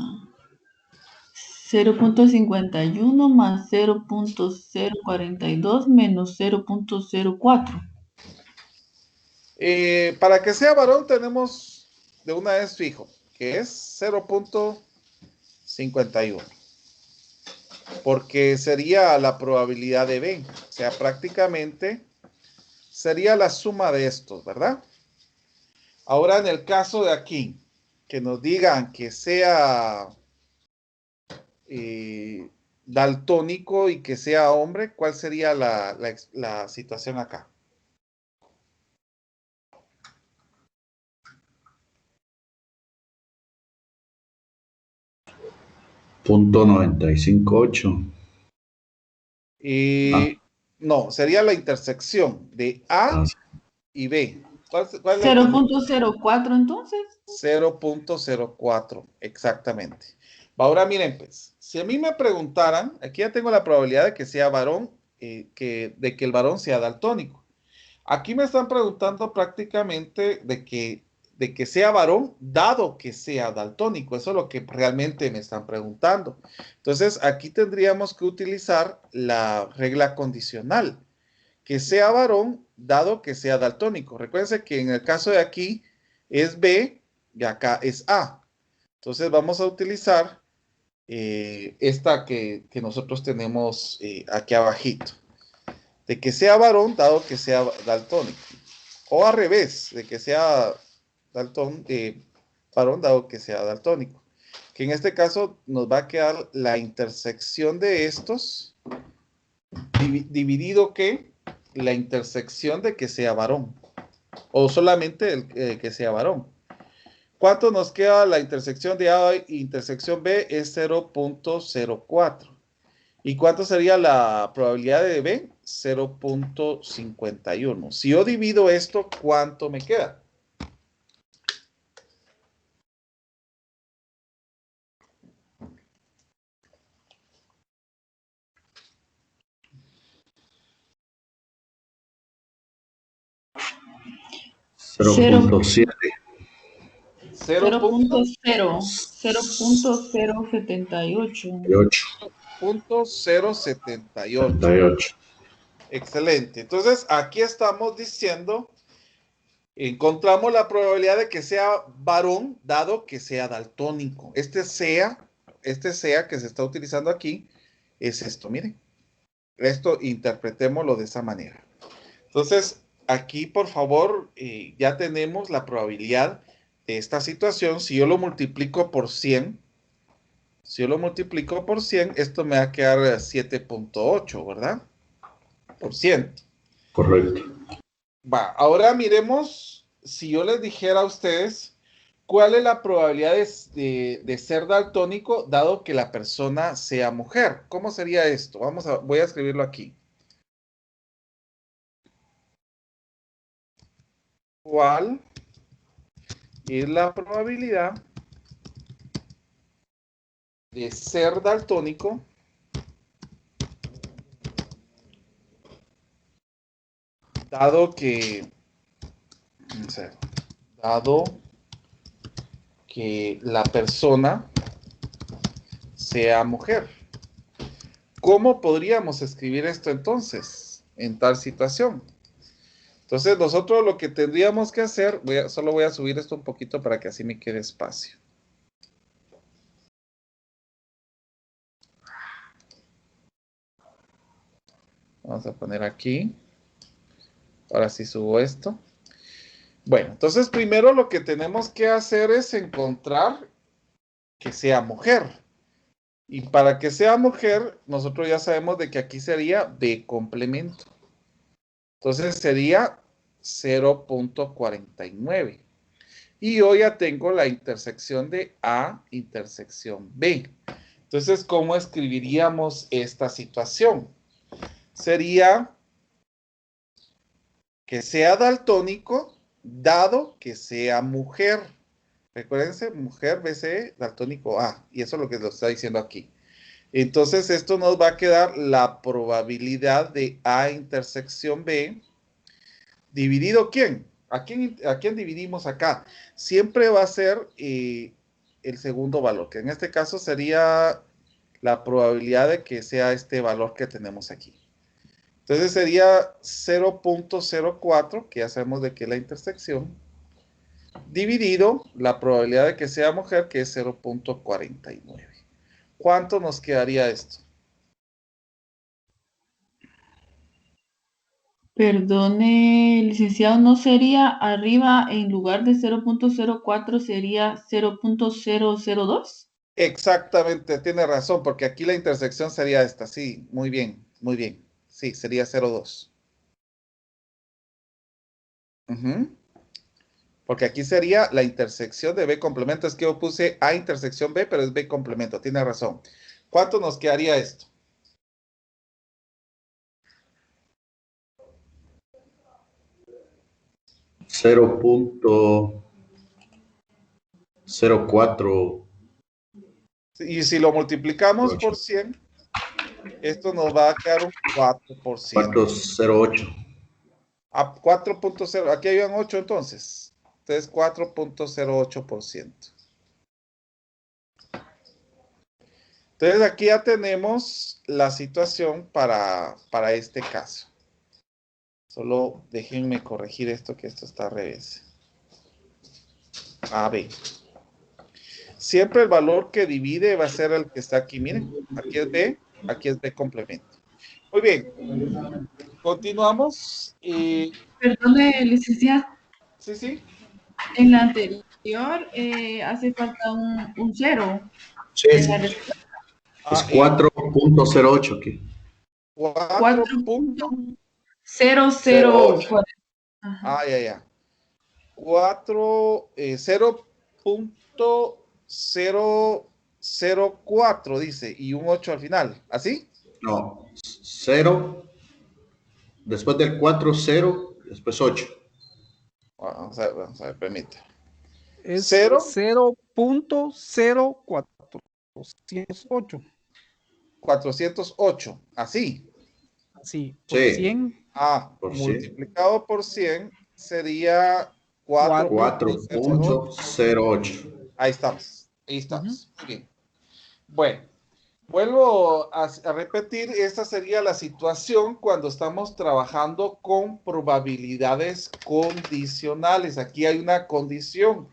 0.51 más 0.042 menos 0.04. Para que sea varón tenemos de una vez fijo, que es 0.51. Porque sería la probabilidad de B. O sea, prácticamente sería la suma de estos, ¿verdad? Ahora, en el caso de aquí, que nos digan que sea daltónico y que sea hombre, ¿cuál sería la situación acá? .958. No, sería la intersección de A y B. ¿Cuál es la 0.04 entonces. 0.04, exactamente. Ahora miren, pues, si a mí me preguntaran, aquí ya tengo la probabilidad de que sea varón, de que el varón sea daltónico. Aquí me están preguntando prácticamente de que sea varón, dado que sea daltónico. Eso es lo que realmente me están preguntando. Entonces, aquí tendríamos que utilizar la regla condicional. Que sea varón, dado que sea daltónico. Recuérdense que en el caso de aquí es B y acá es A. Entonces, vamos a utilizar esta que nosotros tenemos aquí abajito. De que sea varón, dado que sea daltónico. O al revés, de que sea varón, dado que sea daltónico. Que en este caso nos va a quedar la intersección de estos, dividido que la intersección de que sea varón. O solamente el que sea varón. ¿Cuánto nos queda la intersección de A y intersección B? Es 0.04. ¿Y cuánto sería la probabilidad de B? 0.51. Si yo divido esto, ¿cuánto me queda? Cero. 0.7. 0.078. 0.078. Excelente. Entonces, aquí estamos diciendo, encontramos la probabilidad de que sea varón, dado que sea daltónico. Este sea que se está utilizando aquí, es esto, miren. Esto interpretémoslo de esa manera. Entonces, aquí, por favor, ya tenemos la probabilidad de esta situación. Si yo lo multiplico por 100, esto me va a quedar 7.8, ¿verdad? Por 100. Correcto. Va, ahora miremos, si yo les dijera a ustedes, ¿cuál es la probabilidad de ser daltónico dado que la persona sea mujer? ¿Cómo sería esto? Voy a escribirlo aquí. ¿Cuál es la probabilidad de ser daltónico dado que la persona sea mujer? ¿Cómo podríamos escribir esto entonces en tal situación? Entonces nosotros lo que tendríamos que hacer, solo voy a subir esto un poquito para que así me quede espacio. Vamos a poner aquí. Ahora sí subo esto. Bueno, entonces primero lo que tenemos que hacer es encontrar que sea mujer. Y para que sea mujer, nosotros ya sabemos de que aquí sería B complemento. Entonces sería 0.49. Y yo ya tengo la intersección de A intersección B. Entonces, ¿cómo escribiríamos esta situación? Sería que sea daltónico, dado que sea mujer. Recuérdense, mujer, BC, daltónico A. Y eso es lo que lo está diciendo aquí. Entonces, esto nos va a quedar la probabilidad de A intersección B. ¿Dividido quién? ¿A quién dividimos acá? Siempre va a ser el segundo valor, que en este caso sería la probabilidad de que sea este valor que tenemos aquí. Entonces sería 0.04, que ya sabemos de qué es la intersección, dividido la probabilidad de que sea mujer, que es 0.49. ¿Cuánto nos quedaría esto? Perdone, licenciado, ¿no sería arriba en lugar de 0.04 sería 0.002? Exactamente, tiene razón, porque aquí la intersección sería esta. Sí, muy bien, muy bien. Sí, sería 0.2. Porque aquí sería la intersección de B complemento. Es que yo puse A intersección B, pero es B complemento. Tiene razón. ¿Cuánto nos quedaría esto? 0.04. Y si lo multiplicamos por 100, esto nos va a quedar un 4%. 408. A 4.0. Aquí habían 8 entonces. Entonces 4.08%. Entonces aquí ya tenemos la situación para este caso. Solo déjenme corregir esto, que esto está al revés. AB. Siempre el valor que divide va a ser el que está aquí. Miren, aquí es B complemento. Muy bien. Continuamos. Perdone, licenciado, Sí, sí. en la anterior hace falta un cero Sí, en la respuesta. es 4.08 aquí. 4.00. Ajá. Ya. 0.004 dice, y un 8 al final. ¿Así? No, 0, después del 4, 0, después 8. Vamos a ver, permítame. Es 0, 0.00408. 408. Así. Sí, por Sí, 100, por 100. Multiplicado por 100 sería 4.08. 4.08. Ahí estamos. Ahí Ujú. estamos. Muy bien. Bueno, vuelvo a repetir, esta sería la situación cuando estamos trabajando con probabilidades condicionales. Aquí hay una condición.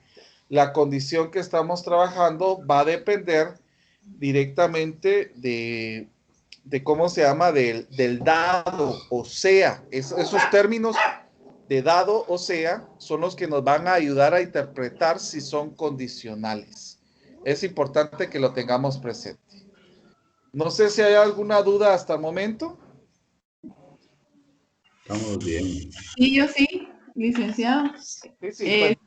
La condición que estamos trabajando va a depender directamente de cómo se llama, del dado, o sea, esos términos de dado o sea son los que nos van a ayudar a interpretar si son condicionales. Es importante que lo tengamos presente. No sé si hay alguna duda hasta el momento. Estamos bien. Sí, yo sí, licenciado. Sí, sí, Eh,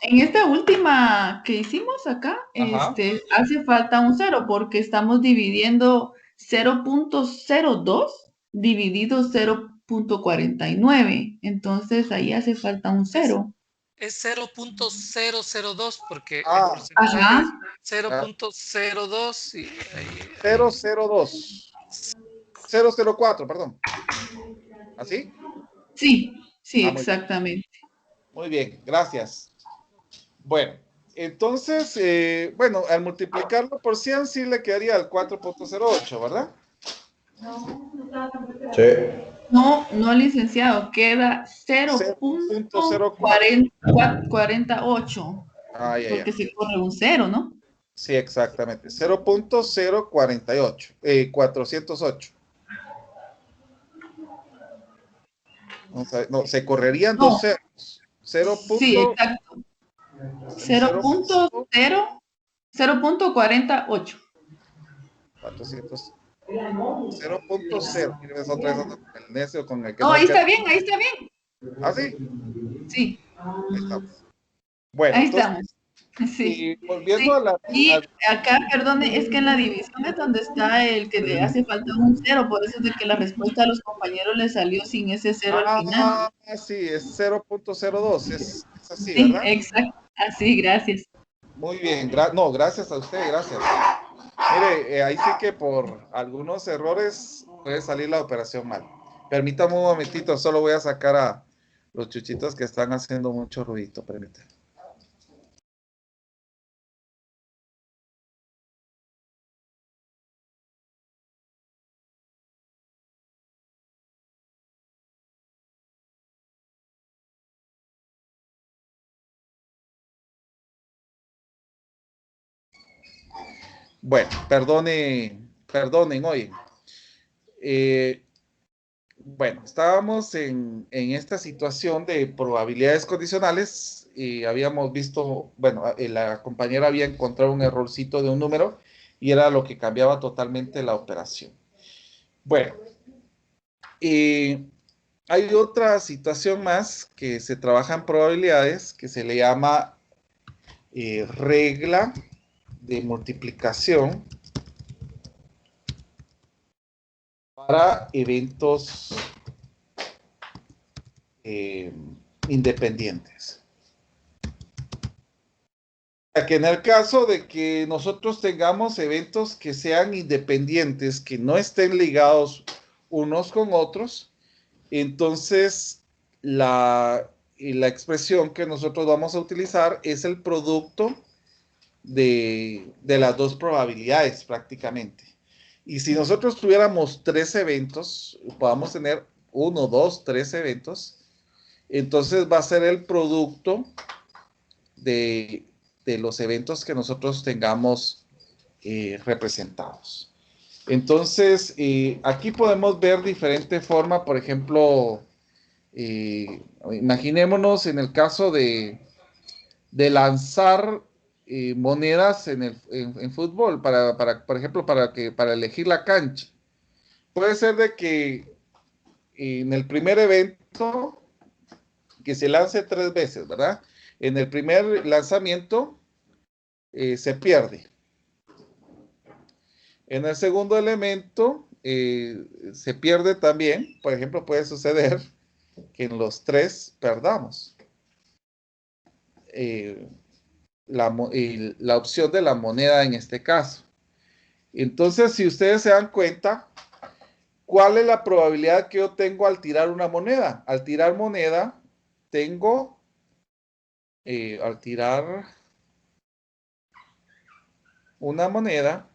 en esta última que hicimos acá, ajá. hace falta un cero porque estamos dividiendo 0.02 dividido 0.49. Entonces ahí hace falta un cero. Es 0.002 porque el Ah, porcentaje Ajá, es 0.02 y ahí. 002. 004, perdón. ¿Así? sí, sí, Muy bien. exactamente. Muy bien, gracias. Bueno, entonces, bueno, al multiplicarlo por 100 sí le quedaría el 4.08, ¿verdad? Sí. No, no, licenciado, queda 0.04. 0.48 Ah, ya, ya. porque se corre un cero, ¿no? Sí, exactamente. 0.048. 408. Vamos a ver, no, se correrían dos No, ceros. 0. sí, exacto. 0. 0.48. 400. 0.0. Mire, es otra vez el necio con el que No, no ahí quiere. está bien, ahí está bien. Ah, sí, Sí, ahí estamos. Bueno, ahí entonces, estamos. Sí, volviendo sí. a la. Y acá, perdone, es que en la división es donde está el que le hace falta un cero, por eso es de que la respuesta a los compañeros le salió sin ese cero al final. Sí, es 0.02. Es así, Sí, ¿verdad? exacto. Así, gracias. Muy bien. No, gracias a usted, gracias. Mire, ahí sí que por algunos errores puede salir la operación mal. Permítame un momentito, solo voy a sacar a los chuchitos que están haciendo mucho ruidito, permítame. Bueno, perdonen, oye. Bueno, estábamos en esta situación de probabilidades condicionales y habíamos visto, bueno, la compañera había encontrado un errorcito de un número y era lo que cambiaba totalmente la operación. Bueno, hay otra situación más que se trabaja en probabilidades que se le llama regla de multiplicación para eventos independientes. Que en el caso de que nosotros tengamos eventos que sean independientes, que no estén ligados unos con otros, entonces la expresión que nosotros vamos a utilizar es el producto de las dos probabilidades prácticamente. Y si nosotros tuviéramos tres eventos, podamos tener uno, dos, tres eventos, entonces va a ser el producto de, de los eventos que nosotros tengamos representados. Entonces, aquí podemos ver diferentes formas, por ejemplo, imaginémonos en el caso de lanzar monedas en fútbol, por ejemplo, para elegir la cancha. Puede ser de que en el primer evento, que se lance tres veces, ¿verdad? En el primer lanzamiento se pierde. En el segundo elemento se pierde también. Por ejemplo, puede suceder que en los tres perdamos la opción de la moneda en este caso. Entonces, si ustedes se dan cuenta, ¿cuál es la probabilidad que yo tengo al tirar una moneda? Al tirar moneda, tengo, al tirar una moneda,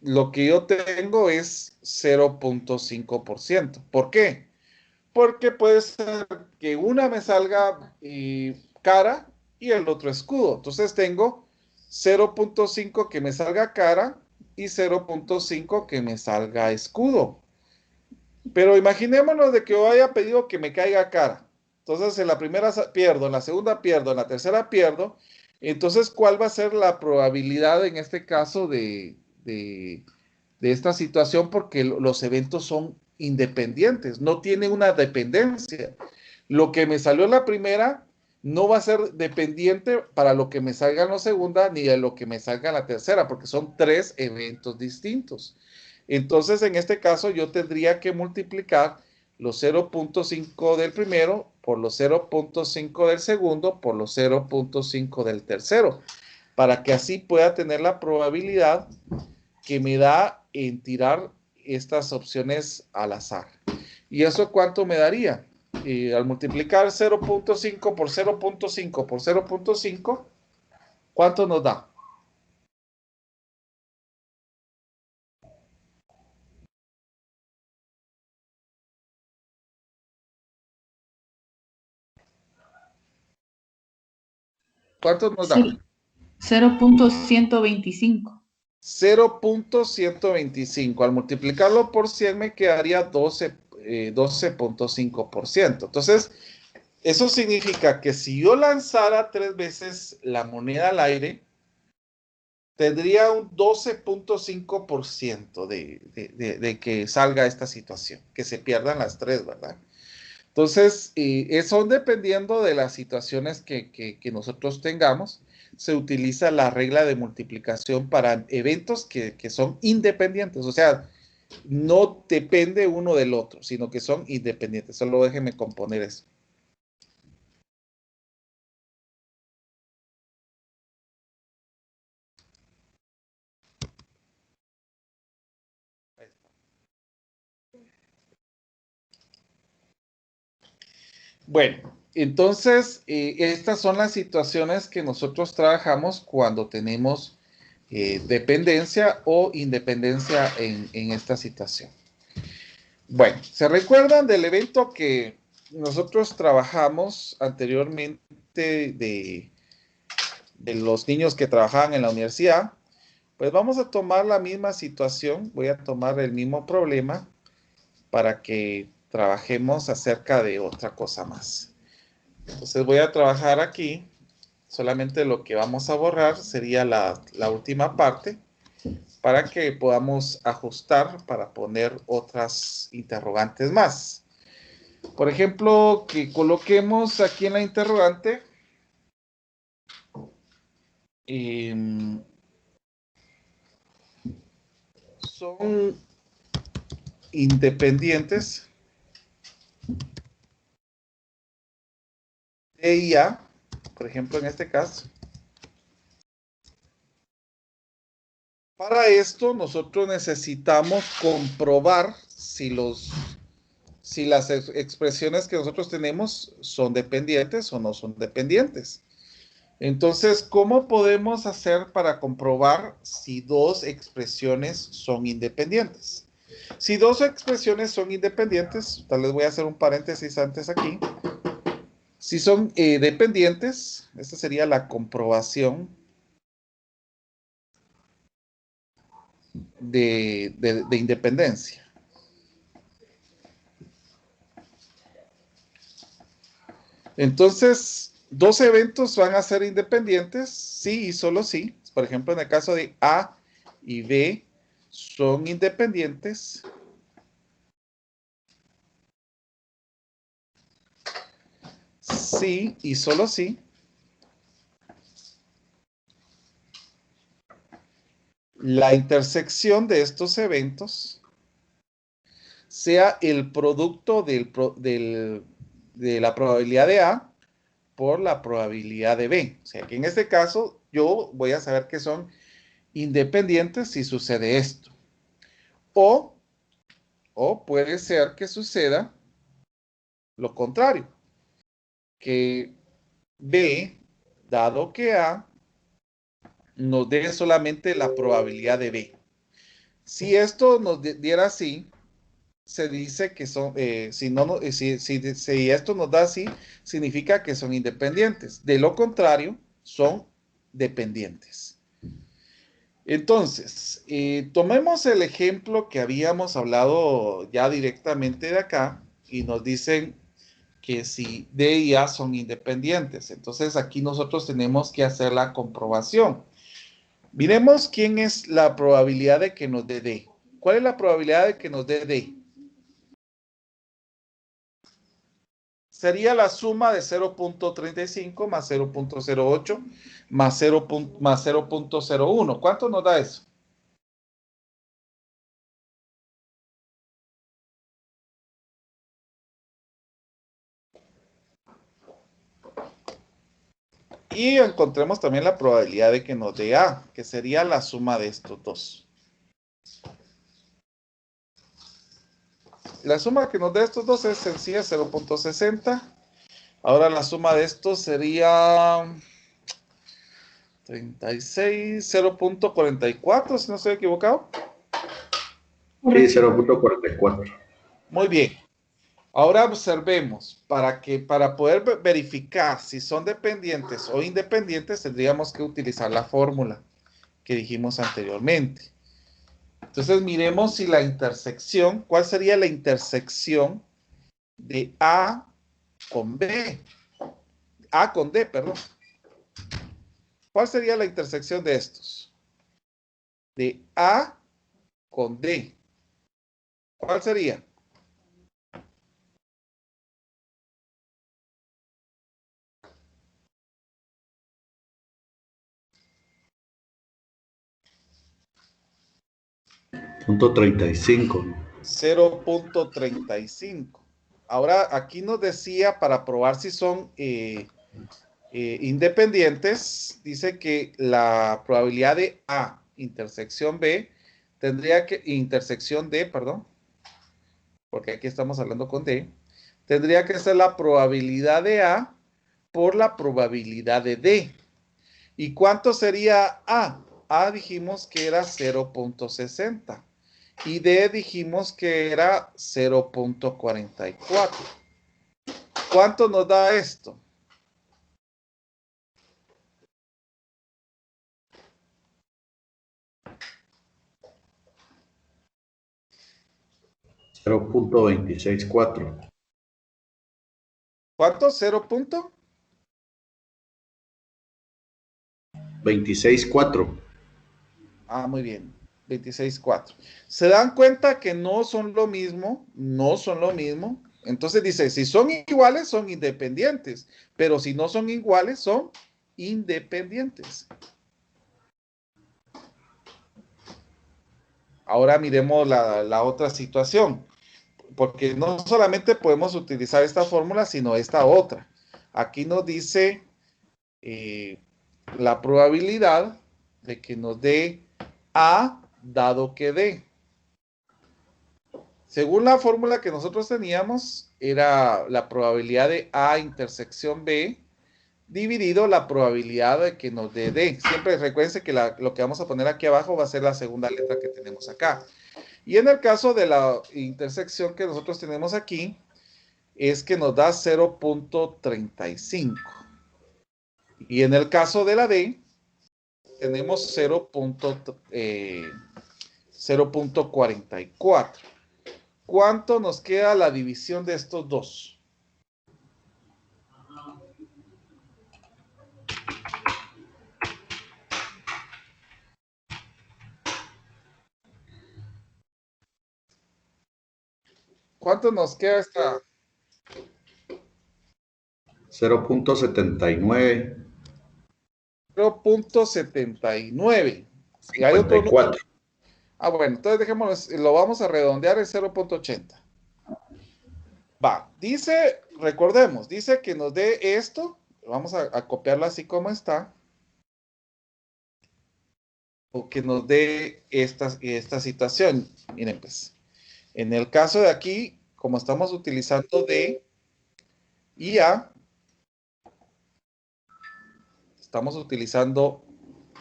lo que yo tengo es 0.5%. ¿Por qué? Porque puede ser que una me salga cara y el otro escudo. Entonces tengo 0.5 que me salga cara y 0.5 que me salga escudo. Pero imaginémonos de que yo haya pedido que me caiga cara. Entonces en la primera pierdo, en la segunda pierdo, en la tercera pierdo. Entonces, ¿cuál va a ser la probabilidad en este caso de esta situación? Porque los eventos son independientes, no tienen una dependencia. Lo que me salió en la primera no va a ser dependiente para lo que me salga en la segunda ni de lo que me salga en la tercera, porque son tres eventos distintos. Entonces, en este caso, yo tendría que multiplicar los 0.5 del primero por los 0.5 del segundo por los 0.5 del tercero, para que así pueda tener la probabilidad que me da en tirar estas opciones al azar. ¿Y eso cuánto me daría? Al multiplicar 0.5 por 0.5 por 0.5, ¿cuánto nos da? ¿Cuánto nos da? 0.125. 0.125. Al multiplicarlo por 100 me quedaría 12.5%. Entonces, eso significa que si yo lanzara 3 veces la moneda al aire, tendría un 12.5% de que salga esta situación, que se pierdan las 3, ¿verdad? Entonces, son dependiendo de las situaciones que nosotros tengamos, se utiliza la regla de multiplicación para eventos que son independientes, o sea, no depende uno del otro, sino que son independientes. Solo déjenme componer eso. Bueno, entonces, estas son las situaciones que nosotros trabajamos cuando tenemos dependencia o independencia en esta situación. Bueno, ¿se recuerdan del evento que nosotros trabajamos anteriormente de los niños que trabajaban en la universidad? Pues vamos a tomar la misma situación, voy a tomar el mismo problema para que trabajemos acerca de otra cosa más. Entonces voy a trabajar aquí, solamente lo que vamos a borrar sería la última parte, para que podamos ajustar para poner otras interrogantes más. Por ejemplo, que coloquemos aquí en la interrogante son independientes E y A, por ejemplo, en este caso. Para esto, nosotros necesitamos comprobar si las expresiones que nosotros tenemos son dependientes o no son dependientes. Entonces, ¿cómo podemos hacer para comprobar si dos expresiones son independientes? Si dos expresiones son independientes, tal vez voy a hacer un paréntesis antes aquí. Si son dependientes, esta sería la comprobación de independencia. Entonces, dos eventos van a ser independientes, sí y solo sí. Por ejemplo, en el caso de A y B son independientes. Sí y solo sí. la intersección de estos eventos sea el producto de la probabilidad de A por la probabilidad de B. O sea que en este caso yo voy a saber que son independientes si sucede esto. O puede ser que suceda lo contrario, que B, dado que A, nos dé solamente la probabilidad de B. Si esto nos diera así, se dice que son, si esto nos da así, significa que son independientes. De lo contrario, son dependientes. Entonces, tomemos el ejemplo que habíamos hablado ya directamente de acá y nos dicen que si D y A son independientes. Entonces, aquí nosotros tenemos que hacer la comprobación. Miremos quién es la probabilidad de que nos dé D. ¿Cuál es la probabilidad de que nos dé D? Sería la suma de 0.35 más 0.08 más 0.01. ¿Cuánto nos da eso? Y encontremos también la probabilidad de que nos dé A, que sería la suma de estos dos. La suma que nos dé estos dos es sencilla, 0.60. Ahora la suma de estos sería 36, 0.44, si no estoy equivocado. Sí, 0.44. Muy bien. Ahora observemos, para poder verificar si son dependientes o independientes, tendríamos que utilizar la fórmula que dijimos anteriormente. Entonces, miremos si la intersección, ¿cuál sería la intersección de A con B? A con D, perdón. ¿Cuál sería la intersección de estos? De A con D. ¿Cuál sería? Punto 35. 0.35. Ahora, aquí nos decía para probar si son independientes, dice que la probabilidad de A intersección B tendría que, intersección D, perdón, porque aquí estamos hablando con D, tendría que ser la probabilidad de A por la probabilidad de D. ¿Y cuánto sería A? A dijimos que era 0.60 y D dijimos que era 0.44. ¿Cuánto nos da esto? 0.264. ¿Cuánto? 0. 26.4. Ah, muy bien. 26.4. ¿Se dan cuenta que no son lo mismo? No son lo mismo. Entonces dice, si son iguales, son independientes. Pero si no son iguales, son independientes. Ahora miremos la otra situación. Porque no solamente podemos utilizar esta fórmula, sino esta otra. Aquí nos dice la probabilidad de que nos dé A dado que D. Según la fórmula que nosotros teníamos, era la probabilidad de A intersección B dividido la probabilidad de que nos dé D. Siempre recuerden que lo que vamos a poner aquí abajo va a ser la segunda letra que tenemos acá. Y en el caso de la intersección que nosotros tenemos aquí, es que nos da 0.35. Y en el caso de la D, tenemos 0.44. ¿Cuánto nos queda la división de estos dos? ¿Cuánto nos queda esta? 0.79. 0.79. Y hay otro número. 54. Bueno, entonces dejémoslo, lo vamos a redondear en 0.80. Va, dice, recordemos, dice que nos dé esto. Vamos a copiarlo así como está. O que nos dé esta situación. Miren, pues, en el caso de aquí, como estamos utilizando D y A, estamos utilizando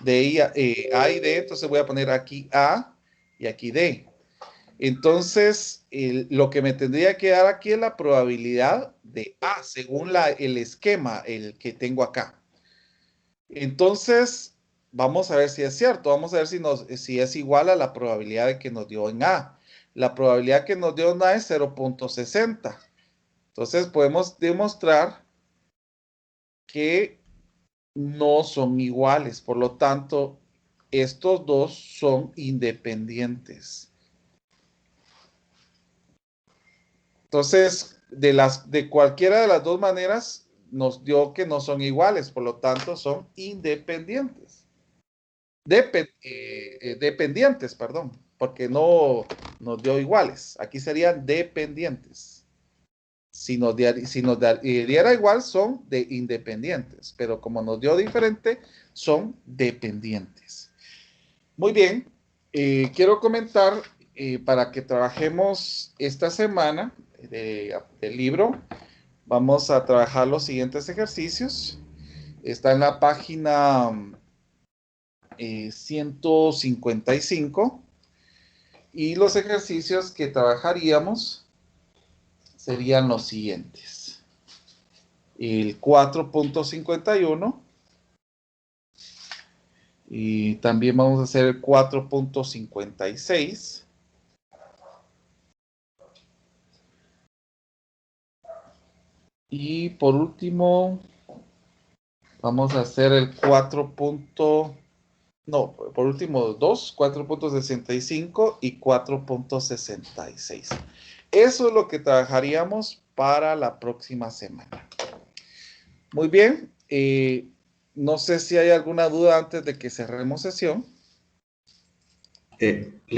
D y A y D, entonces voy a poner aquí A y aquí D. Entonces, lo que me tendría que dar aquí es la probabilidad de A, según el esquema, el que tengo acá. Entonces, vamos a ver si es cierto. Vamos a ver si es igual a la probabilidad de que nos dio en A. La probabilidad que nos dio en A es 0.60. Entonces, podemos demostrar que no son iguales. Por lo tanto, estos dos son independientes. Entonces, de cualquiera de las dos maneras, nos dio que no son iguales, por lo tanto, son independientes. Dependientes, perdón, porque no nos dio iguales. Aquí serían dependientes. Si nos diera igual, son independientes, pero como nos dio diferente, son dependientes. Muy bien, quiero comentar para que trabajemos esta semana del libro. Vamos a trabajar los siguientes ejercicios. Está en la página 155 y los ejercicios que trabajaríamos serían los siguientes. El 4.51 y también vamos a hacer el 4.56. Y por último, vamos a hacer el 4.65 y 4.66. Eso es lo que trabajaríamos para la próxima semana. Muy bien. No sé si hay alguna duda antes de que cerremos sesión.